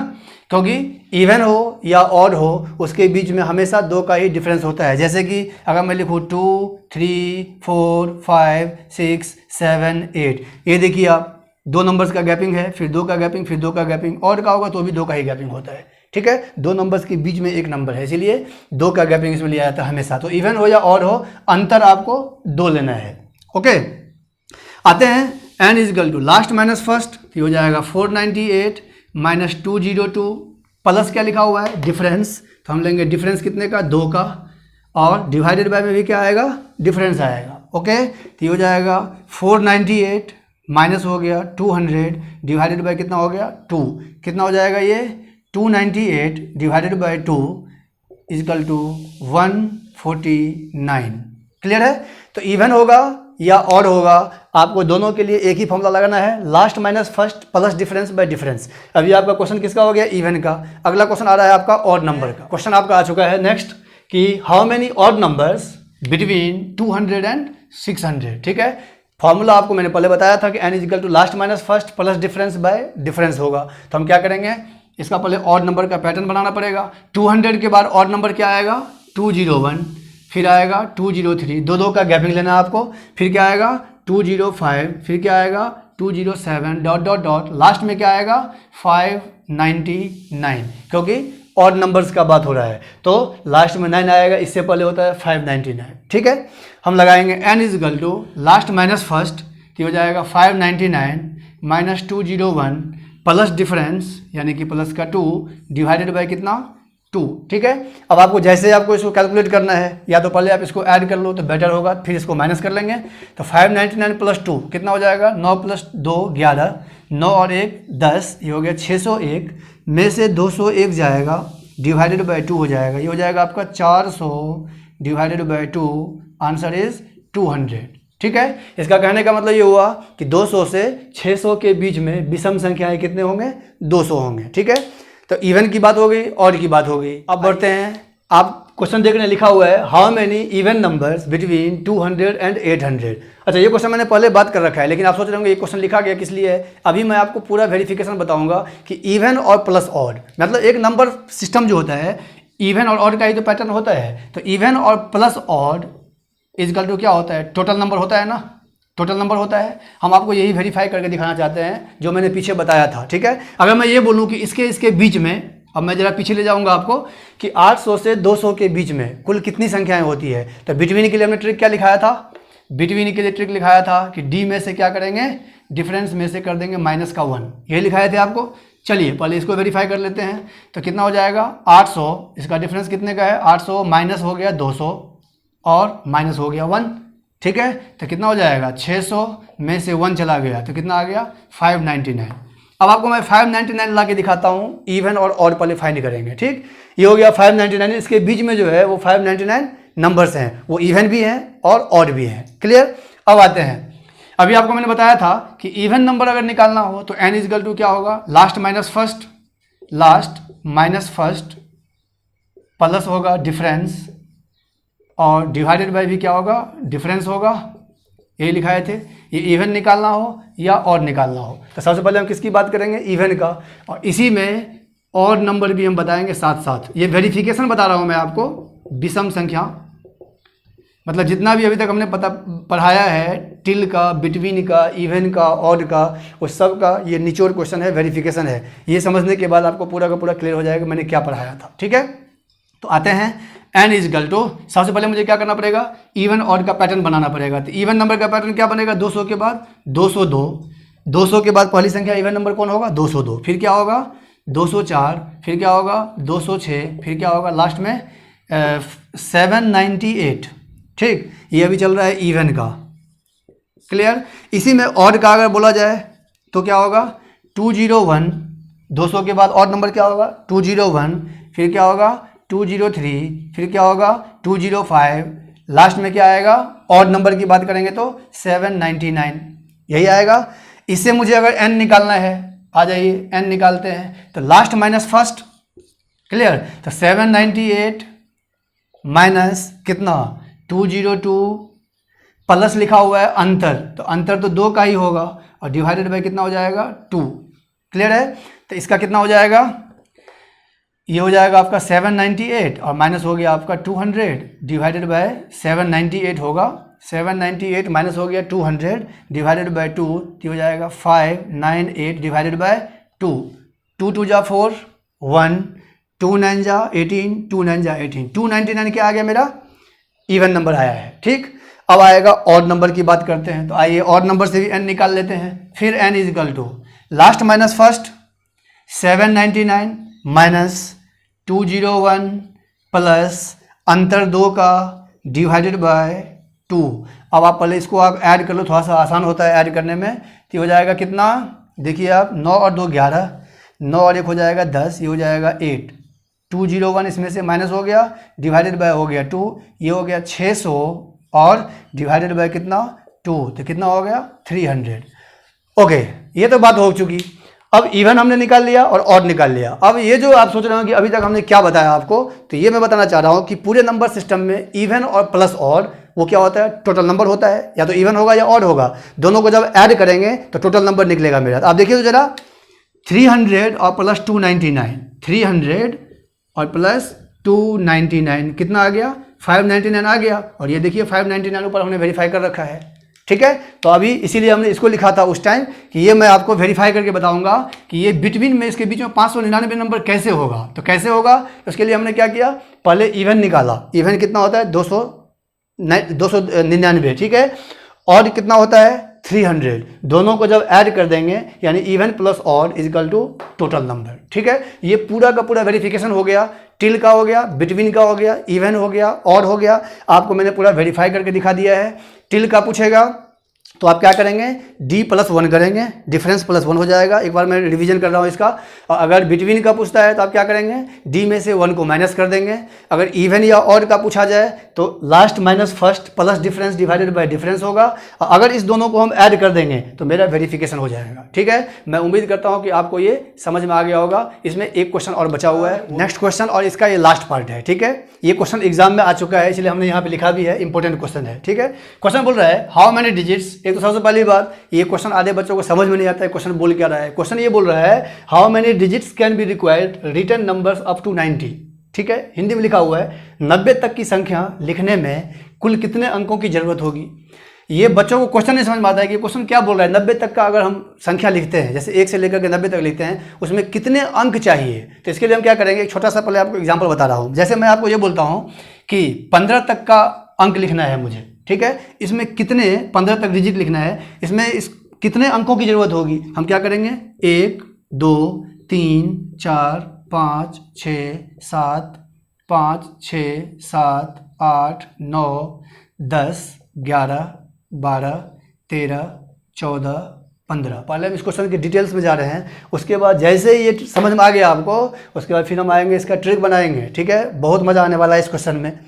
Speaker 1: क्योंकि इवन हो या ऑड हो उसके बीच में हमेशा 2 का ही डिफरेंस होता है। जैसे कि अगर मैं लिखूँ 2, 3, 4, 5, 6, 7, 8, ये देखिए आप 2 नंबर्स का गैपिंग है, फिर 2 का गैपिंग, फिर 2 का गैपिंग। ऑड का होगा तो भी 2 का ही गैपिंग होता है। ठीक है, 2 नंबर्स के बीच में एक नंबर है, इसीलिए 2 का गैपिंग इसमें लिया जाता है हमेशा। तो इवन हो या ऑड हो, अंतर आपको 2 लेना है। ओके, आते हैं n is equal to last minus first, ये हो जाएगा 498 माइनस 202 प्लस क्या लिखा हुआ है डिफरेंस, तो हम लेंगे डिफरेंस कितने का, 2 का, और डिवाइडेड बाय में भी क्या आएगा, डिफरेंस आएगा। ओके, तो ये हो जाएगा 498 माइनस हो गया 200 डिवाइडेड बाय कितना हो गया 2, कितना हो जाएगा ये 298 divided by 2 is equal to 149। Clear है? तो इवन होगा या ऑड होगा, आपको दोनों के लिए एक ही फॉर्मूला लगाना है, last minus first plus difference by difference. अभी आपका क्वेश्चन किसका हो गया, इवन का। अगला क्वेश्चन आ रहा है आपका ऑड नंबर का। क्वेश्चन आपका आ चुका है नेक्स्ट कि how many odd numbers between 200 and 600। ठीक है, फॉर्मूला आपको मैंने पहले बताया था कि n is equal to last minus first plus difference by difference होगा। तो हम क्या करेंगे, इसका पहले ऑड नंबर का पैटर्न बनाना पड़ेगा। 200 के बाद ऑड नंबर क्या आएगा 201, फिर आएगा 203, 2 का गैपिंग लेना है आपको, फिर क्या आएगा 205, फिर क्या आएगा 207 डॉट डॉट डॉट, लास्ट में क्या आएगा 599, क्योंकि ऑड नंबर्स का बात हो रहा है तो लास्ट में 9 आएगा, इससे पहले होता है 599। ठीक है, हम लगाएंगे n is equal to last minus first, हो जाएगा 599 माइनस 201 प्लस डिफरेंस यानी कि प्लस का 2 डिवाइडेड बाय कितना 2। ठीक है, अब आपको जैसे आपको इसको कैलकुलेट करना है, या तो पहले आप इसको ऐड कर लो तो बेटर होगा, फिर इसको माइनस कर लेंगे। तो 599 प्लस 2 कितना हो जाएगा, 9 प्लस 2 11, 9 और 1 10, ये हो गया 601 में से 201 जाएगा डिवाइडेड बाय 2 हो जाएगा, ये हो जाएगा आपका 400 डिवाइडेड बाय 2, आंसर इज 200। ठीक है, इसका कहने का मतलब ये हुआ कि 200 से 600 के बीच में विषम संख्याएं कितने होंगे 200 होंगे। ठीक है, तो इवन की बात हो गई, ऑड की बात हो गई। अब बढ़ते हैं, आप क्वेश्चन देखने लिखा हुआ है how many even numbers between 200 and 800। अच्छा, ये क्वेश्चन मैंने पहले बात कर रखा है, लेकिन आप सोच रहे होंगे ये क्वेश्चन लिखा गया किस लिए है। अभी मैं आपको पूरा वेरिफिकेशन बताऊंगा कि इवन और प्लस ऑड, मतलब एक नंबर सिस्टम जो होता है इवन और ऑड का ही तो पैटर्न होता है। तो इवन और प्लस ऑड इजकल टू क्या होता है, टोटल नंबर होता है ना, टोटल नंबर होता है। हम आपको यही वेरीफाई करके दिखाना चाहते हैं जो मैंने पीछे बताया था। ठीक है, अगर मैं ये बोलूँ कि इसके बीच में, अब मैं जरा पीछे ले जाऊंगा आपको कि 800 से 200 के बीच में कुल कितनी संख्याएं होती है। तो बिटवीन के लिए हमने ट्रिक क्या लिखाया था, बिटवीन के लिए ट्रिक लिखाया था कि डी में से क्या करेंगे, डिफरेंस में से कर देंगे -1, यही लिखाए थे आपको। चलिए पहले इसको वेरीफाई कर लेते हैं। तो कितना हो जाएगा 800, इसका डिफरेंस कितने का है 800, माइनस हो गया 200 और माइनस हो गया 1। ठीक है, तो कितना हो जाएगा 600 में से 1 चला गया तो कितना आ गया 599। अब आपको मैं 599 ला के दिखाता हूँ, इवन और ऑड पहले फाइंड करेंगे। ठीक, ये हो गया 599, इसके बीच में जो है वो 599 नंबर्स हैं, वो इवन भी हैं और ऑड भी हैं। क्लियर? अब आते हैं, अभी आपको मैंने बताया था कि इवन नंबर अगर निकालना हो तो n इजकल टू क्या होगा, last minus first, last minus first plus होगा डिफरेंस और डिवाइडेड बाय भी क्या होगा, डिफरेंस होगा। यही लिखाए थे, ये इवन निकालना हो या ऑड निकालना हो तो सबसे पहले हम किसकी बात करेंगे, इवन का, और इसी में ऑड नंबर भी हम बताएंगे साथ साथ। ये वेरिफिकेशन बता रहा हूँ मैं आपको, विषम संख्या मतलब जितना भी अभी तक हमने पढ़ाया है, टिल का, बिटवीन का, इवन का, ऑड का, उस सब का ये निचोड़ क्वेश्चन है, वेरिफिकेशन है। ये समझने के बाद आपको पूरा का पूरा क्लियर हो जाएगा मैंने क्या पढ़ाया था। ठीक है, तो आते हैं n इजकल टू, सबसे पहले मुझे क्या करना पड़ेगा, इवन ऑड का पैटर्न बनाना पड़ेगा। तो इवन नंबर का पैटर्न क्या बनेगा, 200 के बाद 202, 200 के बाद पहली संख्या इवन नंबर कौन होगा 202, फिर क्या होगा 204, फिर क्या होगा 206, फिर क्या होगा लास्ट में 798। ठीक, ये अभी चल रहा है इवन का। क्लियर। इसी में ऑड का अगर बोला जाए तो क्या होगा 201, 200 के बाद ऑड नंबर क्या होगा 201, फिर क्या होगा 203, फिर क्या होगा 205, लास्ट में क्या आएगा ऑड नंबर की बात करेंगे तो 799, यही आएगा। इससे मुझे अगर n निकालना है, आ जाइए n निकालते हैं, तो लास्ट माइनस फर्स्ट। क्लियर। तो 798 माइनस कितना 202 प्लस लिखा हुआ है अंतर, तो अंतर तो 2 का ही होगा और डिवाइडेड बाय कितना हो जाएगा 2। क्लियर है। तो इसका कितना हो जाएगा, ये हो जाएगा आपका 798 और माइनस हो गया आपका 200 डिवाइडेड बाय 798 होगा, 798 माइनस हो गया 200 डिवाइडेड बाय 2, तो हो जाएगा 598 डिवाइडेड बाय 2, 2 2 जा 4, 1, 2 9 जा 18, 2 9 जा 18, 299 क्या आ गया मेरा इवन नंबर आया है। ठीक, अब आएगा ऑड नंबर की बात करते हैं, तो आइए ऑड नंबर से भी n निकाल लेते हैं। फिर n is equal to last minus first 799 minus 201 plus अंतर 2 का डिवाइडेड बाय 2। अब आप पहले इसको आप ऐड कर लो, थोड़ा सा आसान होता है ऐड करने में। तो हो जाएगा कितना, देखिए आप 9 और 2 11, 9 और 1 हो जाएगा 10, ये हो जाएगा 8, 201 इसमें से माइनस हो गया डिवाइडेड बाय हो गया 2, ये हो गया 600 और डिवाइडेड बाय कितना 2, तो कितना हो गया 300। ओके, ये तो बात हो चुकी। अब इवन हमने निकाल लिया और ऑड निकाल लिया। अब ये जो आप सोच रहे हो कि अभी तक हमने क्या बताया आपको, तो ये मैं बताना चाह रहा हूँ कि पूरे नंबर सिस्टम में इवन और प्लस ऑड वो क्या होता है, टोटल नंबर होता है, या तो इवन होगा या ऑड होगा, दोनों को जब ऐड करेंगे तो टोटल नंबर निकलेगा मेरा। आप देखिए तो जरा 300 और प्लस 299, 300 और प्लस 299 कितना आ गया 599 आ गया, और ये देखिए 599 ऊपर हमने वेरीफाई कर रखा है। ठीक है, तो अभी इसीलिए हमने इसको लिखा था उस टाइम कि ये मैं आपको वेरीफाई करके बताऊंगा कि ये बिटवीन में इसके बीच में 599 नंबर कैसे होगा। तो कैसे होगा, उसके लिए हमने क्या किया, पहले इवन निकाला। इवन कितना होता है 299, ठीक है, और कितना होता है 300, दोनों को जब ऐड कर देंगे यानी even plus odd is equal to total number. ठीक है, ये पूरा का पूरा वेरिफिकेशन हो गया, टिल का हो गया, बिटवीन का हो गया, इवन हो गया, ऑड हो गया, आपको मैंने पूरा वेरीफाई करके दिखा दिया है। टिल का पूछेगा तो आप क्या करेंगे, d प्लस 1 करेंगे, डिफरेंस प्लस 1 हो जाएगा। एक बार मैं रिवीजन कर रहा हूँ इसका। और अगर बिटवीन का पूछता है तो आप क्या करेंगे, d में से 1 को माइनस कर देंगे। अगर इवन या ऑड का पूछा जाए तो last minus first plus difference divided by difference होगा। और अगर इस दोनों को हम ऐड कर देंगे तो मेरा वेरिफिकेशन हो जाएगा। ठीक है, मैं उम्मीद करता हूँ कि आपको ये समझ में आ गया होगा। इसमें एक क्वेश्चन और बचा हुआ है, नेक्स्ट क्वेश्चन, और इसका ये लास्ट पार्ट है। ठीक है, ये क्वेश्चन एग्जाम में आ चुका है, इसलिए हमने यहाँ पे लिखा भी है, इंपॉर्टेंट क्वेश्चन है। ठीक है, क्वेश्चन बोल रहा है हाउ मेनी डिजिट्स। एक तो सबसे पहली बात, ये क्वेश्चन आधे बच्चों को समझ में नहीं आता है क्वेश्चन बोल क्या रहा है। क्वेश्चन ये बोल रहा है how many digits can be required written numbers up to 90। ठीक है, हिंदी में लिखा हुआ है 90 तक की संख्या लिखने में कुल कितने अंकों की जरूरत होगी। ये बच्चों को क्वेश्चन नहीं समझ में आता है कि क्वेश्चन क्या बोल रहा है। 90 तक का अगर हम संख्या लिखते हैं, जैसे 1 से लेकर के 90 तक लिखते हैं, उसमें कितने अंक चाहिए। तो इसके लिए हम क्या करेंगे, एक छोटा सा पहले आपको एग्जाम्पल बता रहा हूँ। जैसे मैं आपको ये बोलता हूँ कि 15 तक का अंक लिखना है मुझे। ठीक है, इसमें कितने 15 तक डिजिट लिखना है, इसमें कितने अंकों की जरूरत होगी। हम क्या करेंगे, 1 2 3 4 5 6 7 5 6 7 8 9 10 11 12 13 14 15। पहले हम इस क्वेश्चन के डिटेल्स में जा रहे हैं, उसके बाद जैसे ये समझ में आ गया आपको, उसके बाद फिर हम आएंगे इसका ट्रिक बनाएंगे। ठीक है, बहुत मजा आने वाला है इस क्वेश्चन में।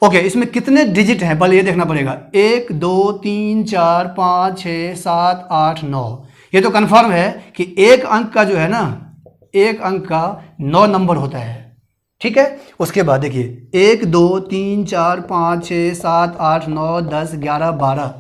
Speaker 1: ओके, इसमें कितने डिजिट हैं पहले ये देखना पड़ेगा। 1 2 3 4 5 6 7 8 9। ये तो कंफर्म है कि एक अंक का जो है ना, एक अंक का 9 नंबर होता है। ठीक है, उसके बाद देखिए 1 2 3 4 5 6 7 8 9 10 11 12,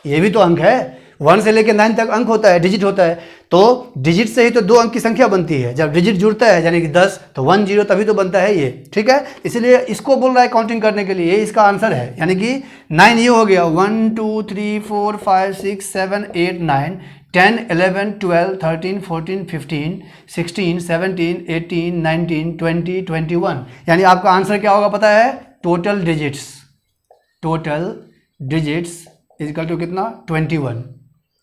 Speaker 1: ये भी तो अंक है। 1 से लेकर 9 तक अंक होता है, डिजिट होता है। तो डिजिट से ही तो 2 अंक की संख्या बनती है। जब डिजिट जुड़ता है यानी कि 10, तो 1 0 तभी तो बनता है ये। ठीक है, इसलिए इसको बोल रहा है काउंटिंग करने के लिए, ये इसका आंसर है। यानी कि 9 ये हो गया, 1 2 3 4 5 6 7 8 9 10 11 12 13 14 15 16 17 18 19 20 21। यानी आपका आंसर क्या होगा पता है, total digits. Total digits is equal to कितना, 21।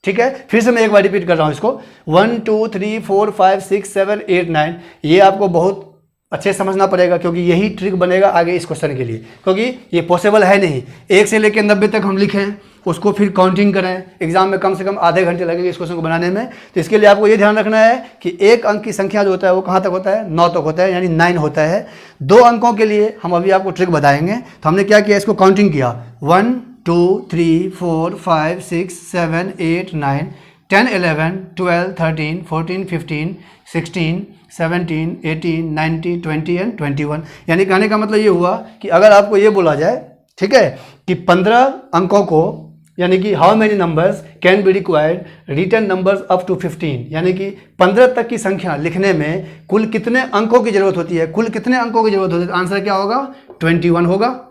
Speaker 1: ठीक है, फिर से मैं एक बार रिपीट कर रहा हूँ इसको, 1 2 3 4 5 6 7 8 9, ये आपको बहुत अच्छे समझना पड़ेगा क्योंकि यही ट्रिक बनेगा आगे इस क्वेश्चन के लिए, क्योंकि ये पॉसिबल है नहीं 1 से लेकर 90 तक हम लिखें, उसको फिर काउंटिंग करें, एग्जाम में कम से कम आधे घंटे लगेंगे इस क्वेश्चन को बनाने में। तो इसके लिए आपको ये ध्यान रखना है कि एक अंक की संख्या जो होता है वो कहाँ तक होता है, 9 तक होता है, यानी 9 होता है। 2 अंकों के लिए हम अभी आपको ट्रिक बताएंगे। तो हमने क्या किया, इसको काउंटिंग किया, 1 2 3 4 5 6 7 8 9 10 11 12 13 14 15 16 17 18 19 20 एंड 21। यानी कहने का मतलब ये हुआ कि अगर आपको ये बोला जाए, ठीक है, कि 15 अंकों को, यानी कि how many numbers can be required return numbers up to 15, यानी कि 15 तक की संख्या लिखने में कुल कितने अंकों की जरूरत होती है, कुल कितने अंकों की जरूरत होती है, तो आंसर क्या होगा, 21 होगा।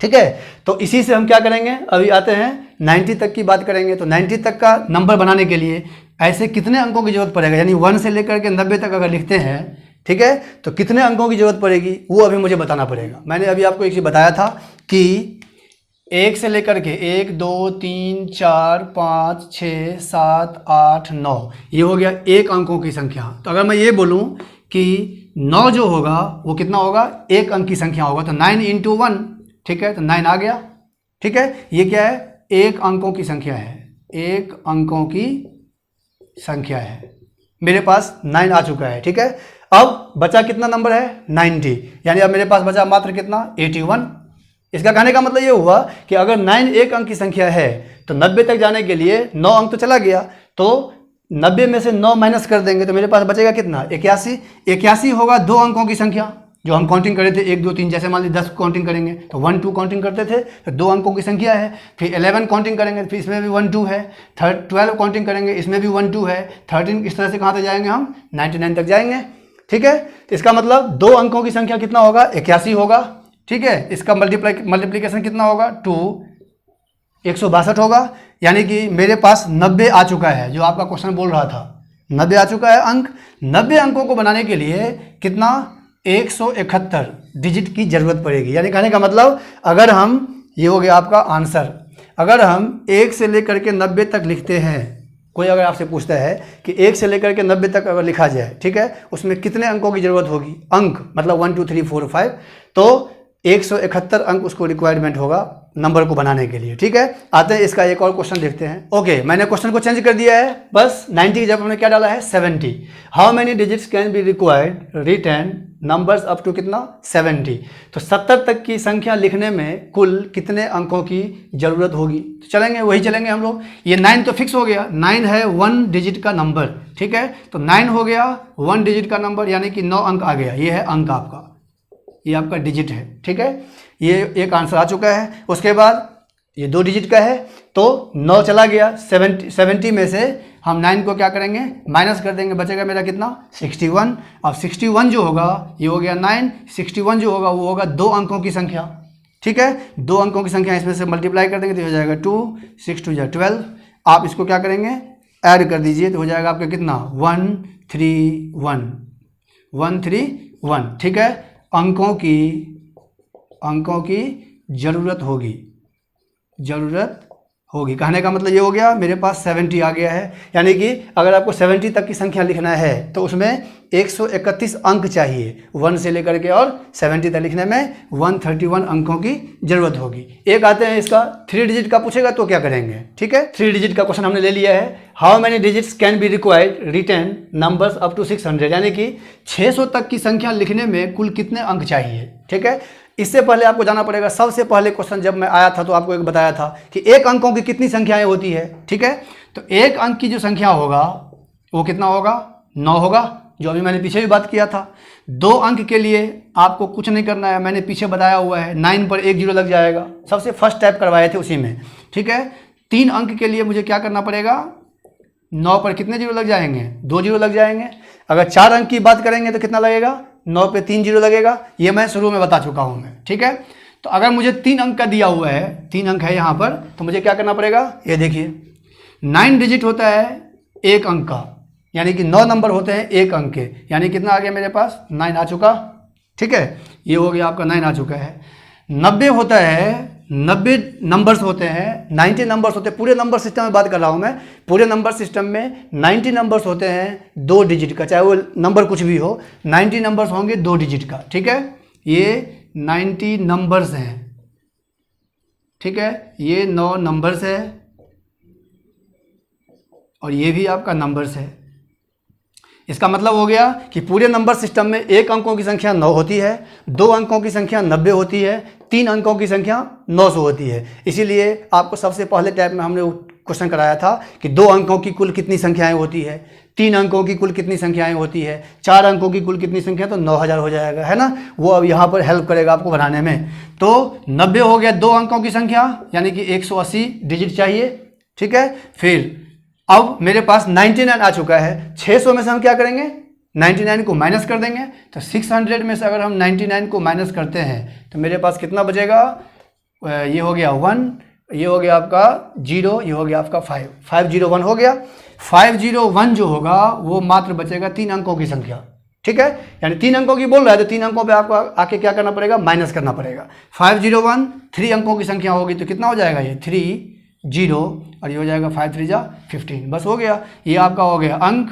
Speaker 1: ठीक है, तो इसी से हम क्या करेंगे, अभी आते हैं 90 तक की बात करेंगे। तो 90 तक का नंबर बनाने के लिए ऐसे कितने अंकों की जरूरत पड़ेगा, यानी 1 से लेकर के 90 तक अगर लिखते हैं, ठीक है, तो कितने अंकों की जरूरत पड़ेगी वो अभी मुझे बताना पड़ेगा। मैंने अभी आपको एक चीज़ बताया था कि 1 से लेकर के 1 2 3 4 5 6 7 8 9, ये हो गया एक अंकों की संख्या। तो अगर मैं ये बोलूं कि 9 जो होगा वो कितना होगा, एक अंक की संख्या होगा, तो 9 × 1, ठीक है, तो 9 आ गया। ठीक है, ये क्या है, एक अंकों की संख्या है, एक अंकों की संख्या है, मेरे पास 9 आ चुका है। ठीक है, अब बचा कितना नंबर है, 90, यानी अब मेरे पास बचा मात्र कितना, 81। इसका कहने का मतलब ये हुआ कि अगर 9 एक अंक की संख्या है तो 90 तक जाने के लिए 9 अंक तो चला गया, तो 90 में से 9 माइनस कर देंगे तो मेरे पास बचेगा कितना, 81। 81 होगा 2 अंकों की संख्या, जो हम काउंटिंग करे थे 1 2 3, जैसे मान लीजिए 10 काउंटिंग करेंगे तो 1 2 काउंटिंग करते थे, तो 2 अंकों की संख्या है। फिर 11 काउंटिंग करेंगे फिर इसमें भी 1 2 है, 12 काउंटिंग करेंगे इसमें भी 1 2 है, 13, इस तरह से कहाँ तक जाएंगे हम, 99 तक जाएंगे। ठीक है, तो इसका मतलब 2 अंकों की संख्या कितना होगा, 81 होगा। ठीक है, इसका मल्टीप्लीकेशन कितना होगा, 2, 162 होगा। यानी कि मेरे पास 90 आ चुका है, जो आपका क्वेश्चन बोल रहा था, 90 आ चुका है अंक। 90 अंकों को बनाने के लिए कितना, 171 डिजिट की जरूरत पड़ेगी। यानी कहने का मतलब अगर हम, ये हो गया आपका आंसर, अगर हम 1 से लेकर के 90 तक लिखते हैं, कोई अगर आपसे पूछता है कि 1 से लेकर के 90 तक अगर लिखा जाए, ठीक है, उसमें कितने अंकों की जरूरत होगी, अंक मतलब 1 2 3 4 5, तो 171 अंक उसको रिक्वायरमेंट होगा नंबर को बनाने के लिए। ठीक है, आते हैं इसका एक और क्वेश्चन देखते हैं। ओके, मैंने क्वेश्चन को चेंज कर दिया है, बस 90 की जगह हमने क्या डाला है, 70। How many digits can be required return numbers up to कितना, 70। तो 70 तक की संख्या लिखने में कुल कितने अंकों की जरूरत होगी, तो चलेंगे वही चलेंगे हम लोग। ये 9 तो फिक्स हो गया, 9 है 1 डिजिट का नंबर। ठीक है, तो 9 हो गया 1 डिजिट का नंबर, यानी कि 9 अंक आ गया, ये है अंक आपका, ये आपका डिजिट है। ठीक है, ये एक आंसर आ चुका है। उसके बाद ये 2 डिजिट का है, तो 9 चला गया, 70 में से हम 9 को क्या करेंगे, माइनस कर देंगे, बचेगा मेरा कितना, 61। अब 61 जो होगा ये हो गया 9, 61 जो होगा वो होगा 2 अंकों की संख्या। ठीक है, 2 अंकों की संख्या, इसमें से मल्टीप्लाई कर देंगे तो हो जाएगा 2, 6 2 जा 12। आप इसको क्या करेंगे, ऐड कर दीजिए, तो हो जाएगा आपका कितना, 131, 131। ठीक है, अंकों की जरूरत होगी, कहने का मतलब ये हो गया, मेरे पास 70 आ गया है। यानी कि अगर आपको 70 तक की संख्या लिखना है तो उसमें 131 अंक चाहिए, 1 से लेकर के और 70 तक लिखने में 131 अंकों की जरूरत होगी। एक आते हैं इसका 3 डिजिट का पूछेगा तो क्या करेंगे। ठीक है, 3 डिजिट का क्वेश्चन हमने ले लिया है। How many digits can be required return numbers up to 600, यानी कि 600 तक की संख्या लिखने में कुल कितने अंक चाहिए। ठीक है, इससे पहले आपको जाना पड़ेगा, सबसे पहले क्वेश्चन जब मैं आया था तो आपको एक बताया था कि एक अंकों की कितनी संख्याएं होती है। ठीक है, तो एक अंक की जो संख्या होगा वो कितना होगा, 9 होगा, जो अभी मैंने पीछे भी बात किया था। 2 अंक के लिए आपको कुछ नहीं करना है, मैंने पीछे बताया हुआ है, 9 पर 1 जीरो लग जाएगा, सबसे फर्स्ट टाइप करवाए थे उसी में। ठीक है, 3 अंक के लिए मुझे क्या करना पड़ेगा, 9 पर कितने जीरो लग जाएंगे, 2 जीरो लग जाएंगे। अगर 4 अंक की बात करेंगे तो कितना लगेगा, 9 पे 3 जीरो लगेगा, ये मैं शुरू में बता चुका हूँ मैं। ठीक है, तो अगर मुझे 3 अंक का दिया हुआ है, 3 अंक है यहाँ पर, तो मुझे क्या करना पड़ेगा, ये देखिए 9 डिजिट होता है एक अंक का, यानी कि 9 नंबर होते हैं एक अंक के, यानी कितना आ गया मेरे पास, 9 आ चुका। ठीक है, ये हो गया आपका 9 आ चुका है। 90 होता है 90 नंबर्स होते हैं, 90 नंबर्स होते हैं, पूरे नंबर सिस्टम में बात कर रहा हूँ मैं। पूरे नंबर सिस्टम में 90 नंबर्स होते हैं 2 डिजिट का, चाहे वो नंबर कुछ भी हो, 90 नंबर्स होंगे 2 डिजिट का, ठीक है। ये 90 नंबर्स हैं, ठीक है। ये 9 नंबर्स है और ये भी आपका नंबर्स है। इसका मतलब हो गया कि पूरे नंबर सिस्टम में 1 अंकों की संख्या 9 होती है, 2 अंकों की संख्या 90 होती है, 3 अंकों की संख्या 900 होती है। इसीलिए आपको सबसे पहले टाइप में हमने क्वेश्चन कराया था कि 2 अंकों की कुल कितनी संख्याएं होती है, 3 अंकों की कुल कितनी संख्याएं होती है, 4 अंकों की कुल कितनी संख्या, तो 9000 हो जाएगा, है ना। वो अब यहाँ पर हेल्प करेगा आपको बनाने में। तो 90 हो गया 2 अंकों की संख्या, यानी कि 180 डिजिट चाहिए, ठीक है। फिर अब मेरे पास 99 आ चुका है, 600 में से हम क्या करेंगे, 99 को माइनस कर देंगे। तो 600 में से अगर हम 99 को माइनस करते हैं तो मेरे पास कितना बचेगा, ये हो गया 1, ये हो गया आपका 0, ये हो गया आपका 5, 501 हो गया। 501 जो होगा वो मात्र बचेगा 3 अंकों की संख्या, ठीक है। यानी 3 अंकों की बोल रहा है तो 3 अंकों पे आपको आके क्या करना पड़ेगा, माइनस करना पड़ेगा। 501 3 अंकों की संख्या होगी तो कितना हो जाएगा, ये 3 0 और ये हो जाएगा 5 3 जा 15, बस हो गया। ये आपका हो गया अंक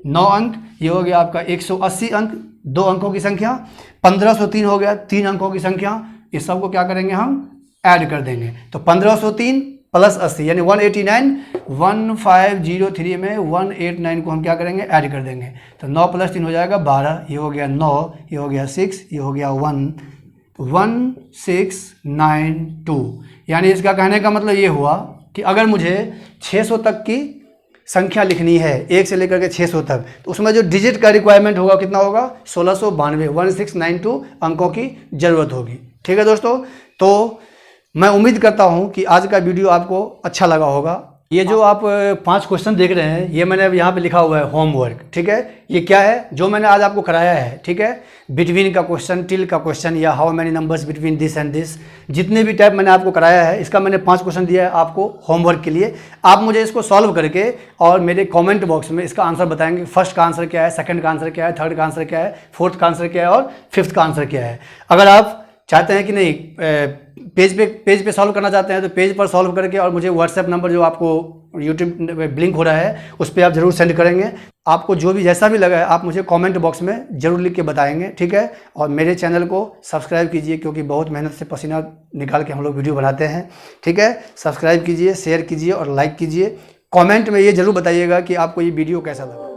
Speaker 1: 9 अंक, ये हो गया आपका 180 अंक 2 अंकों की संख्या, 1503 हो गया 3 अंकों की संख्या। इस सब को क्या करेंगे, हम ऐड कर देंगे। तो 1503 प्लस 80 यानी 189, 1503 में 189 को हम क्या करेंगे, ऐड कर देंगे। तो 9 + 3 हो जाएगा 12, ये हो गया 9, ये हो गया 6, ये हो गया 1, 1692। यानी इसका कहने का मतलब ये हुआ कि अगर मुझे 600 तक की संख्या लिखनी है, 1 से लेकर के 600 तक, तो उसमें जो डिजिट का रिक्वायरमेंट होगा कितना होगा, 1692, 1692 अंकों की ज़रूरत होगी, ठीक है दोस्तों। तो मैं उम्मीद करता हूं कि आज का वीडियो आपको अच्छा लगा होगा। ये जो आप 5 क्वेश्चन देख रहे हैं, ये मैंने अब यहाँ पे लिखा हुआ है होमवर्क, ठीक है। ये क्या है, जो मैंने आज आपको कराया है, ठीक है। बिटवीन का क्वेश्चन, टिल का क्वेश्चन, या how many numbers between this and this, जितने भी टाइप मैंने आपको कराया है, इसका मैंने 5 क्वेश्चन दिया है आपको होमवर्क के लिए। आप मुझे इसको सॉल्व करके और मेरे कॉमेंट बॉक्स में इसका आंसर बताएंगे। फर्स्ट का आंसर क्या है, सेकंड का आंसर क्या है, थर्ड का आंसर क्या है, फोर्थ का आंसर क्या है और फिफ्थ का आंसर क्या है। अगर आप चाहते हैं कि नहीं पेज पे सॉल्व करना चाहते हैं तो पेज पर सॉल्व करके और मुझे व्हाट्सएप नंबर जो आपको यूट्यूब लिंक हो रहा है उस पर आप जरूर सेंड करेंगे। आपको जो भी जैसा भी लगा है आप मुझे कमेंट बॉक्स में जरूर लिख के बताएंगे, ठीक है। और मेरे चैनल को सब्सक्राइब कीजिए, क्योंकि बहुत मेहनत से पसीना निकाल के हम लोग वीडियो बनाते हैं, ठीक है। सब्सक्राइब कीजिए, शेयर कीजिए और लाइक कीजिए। कॉमेंट में ये जरूर बताइएगा कि आपको ये वीडियो कैसा लगा।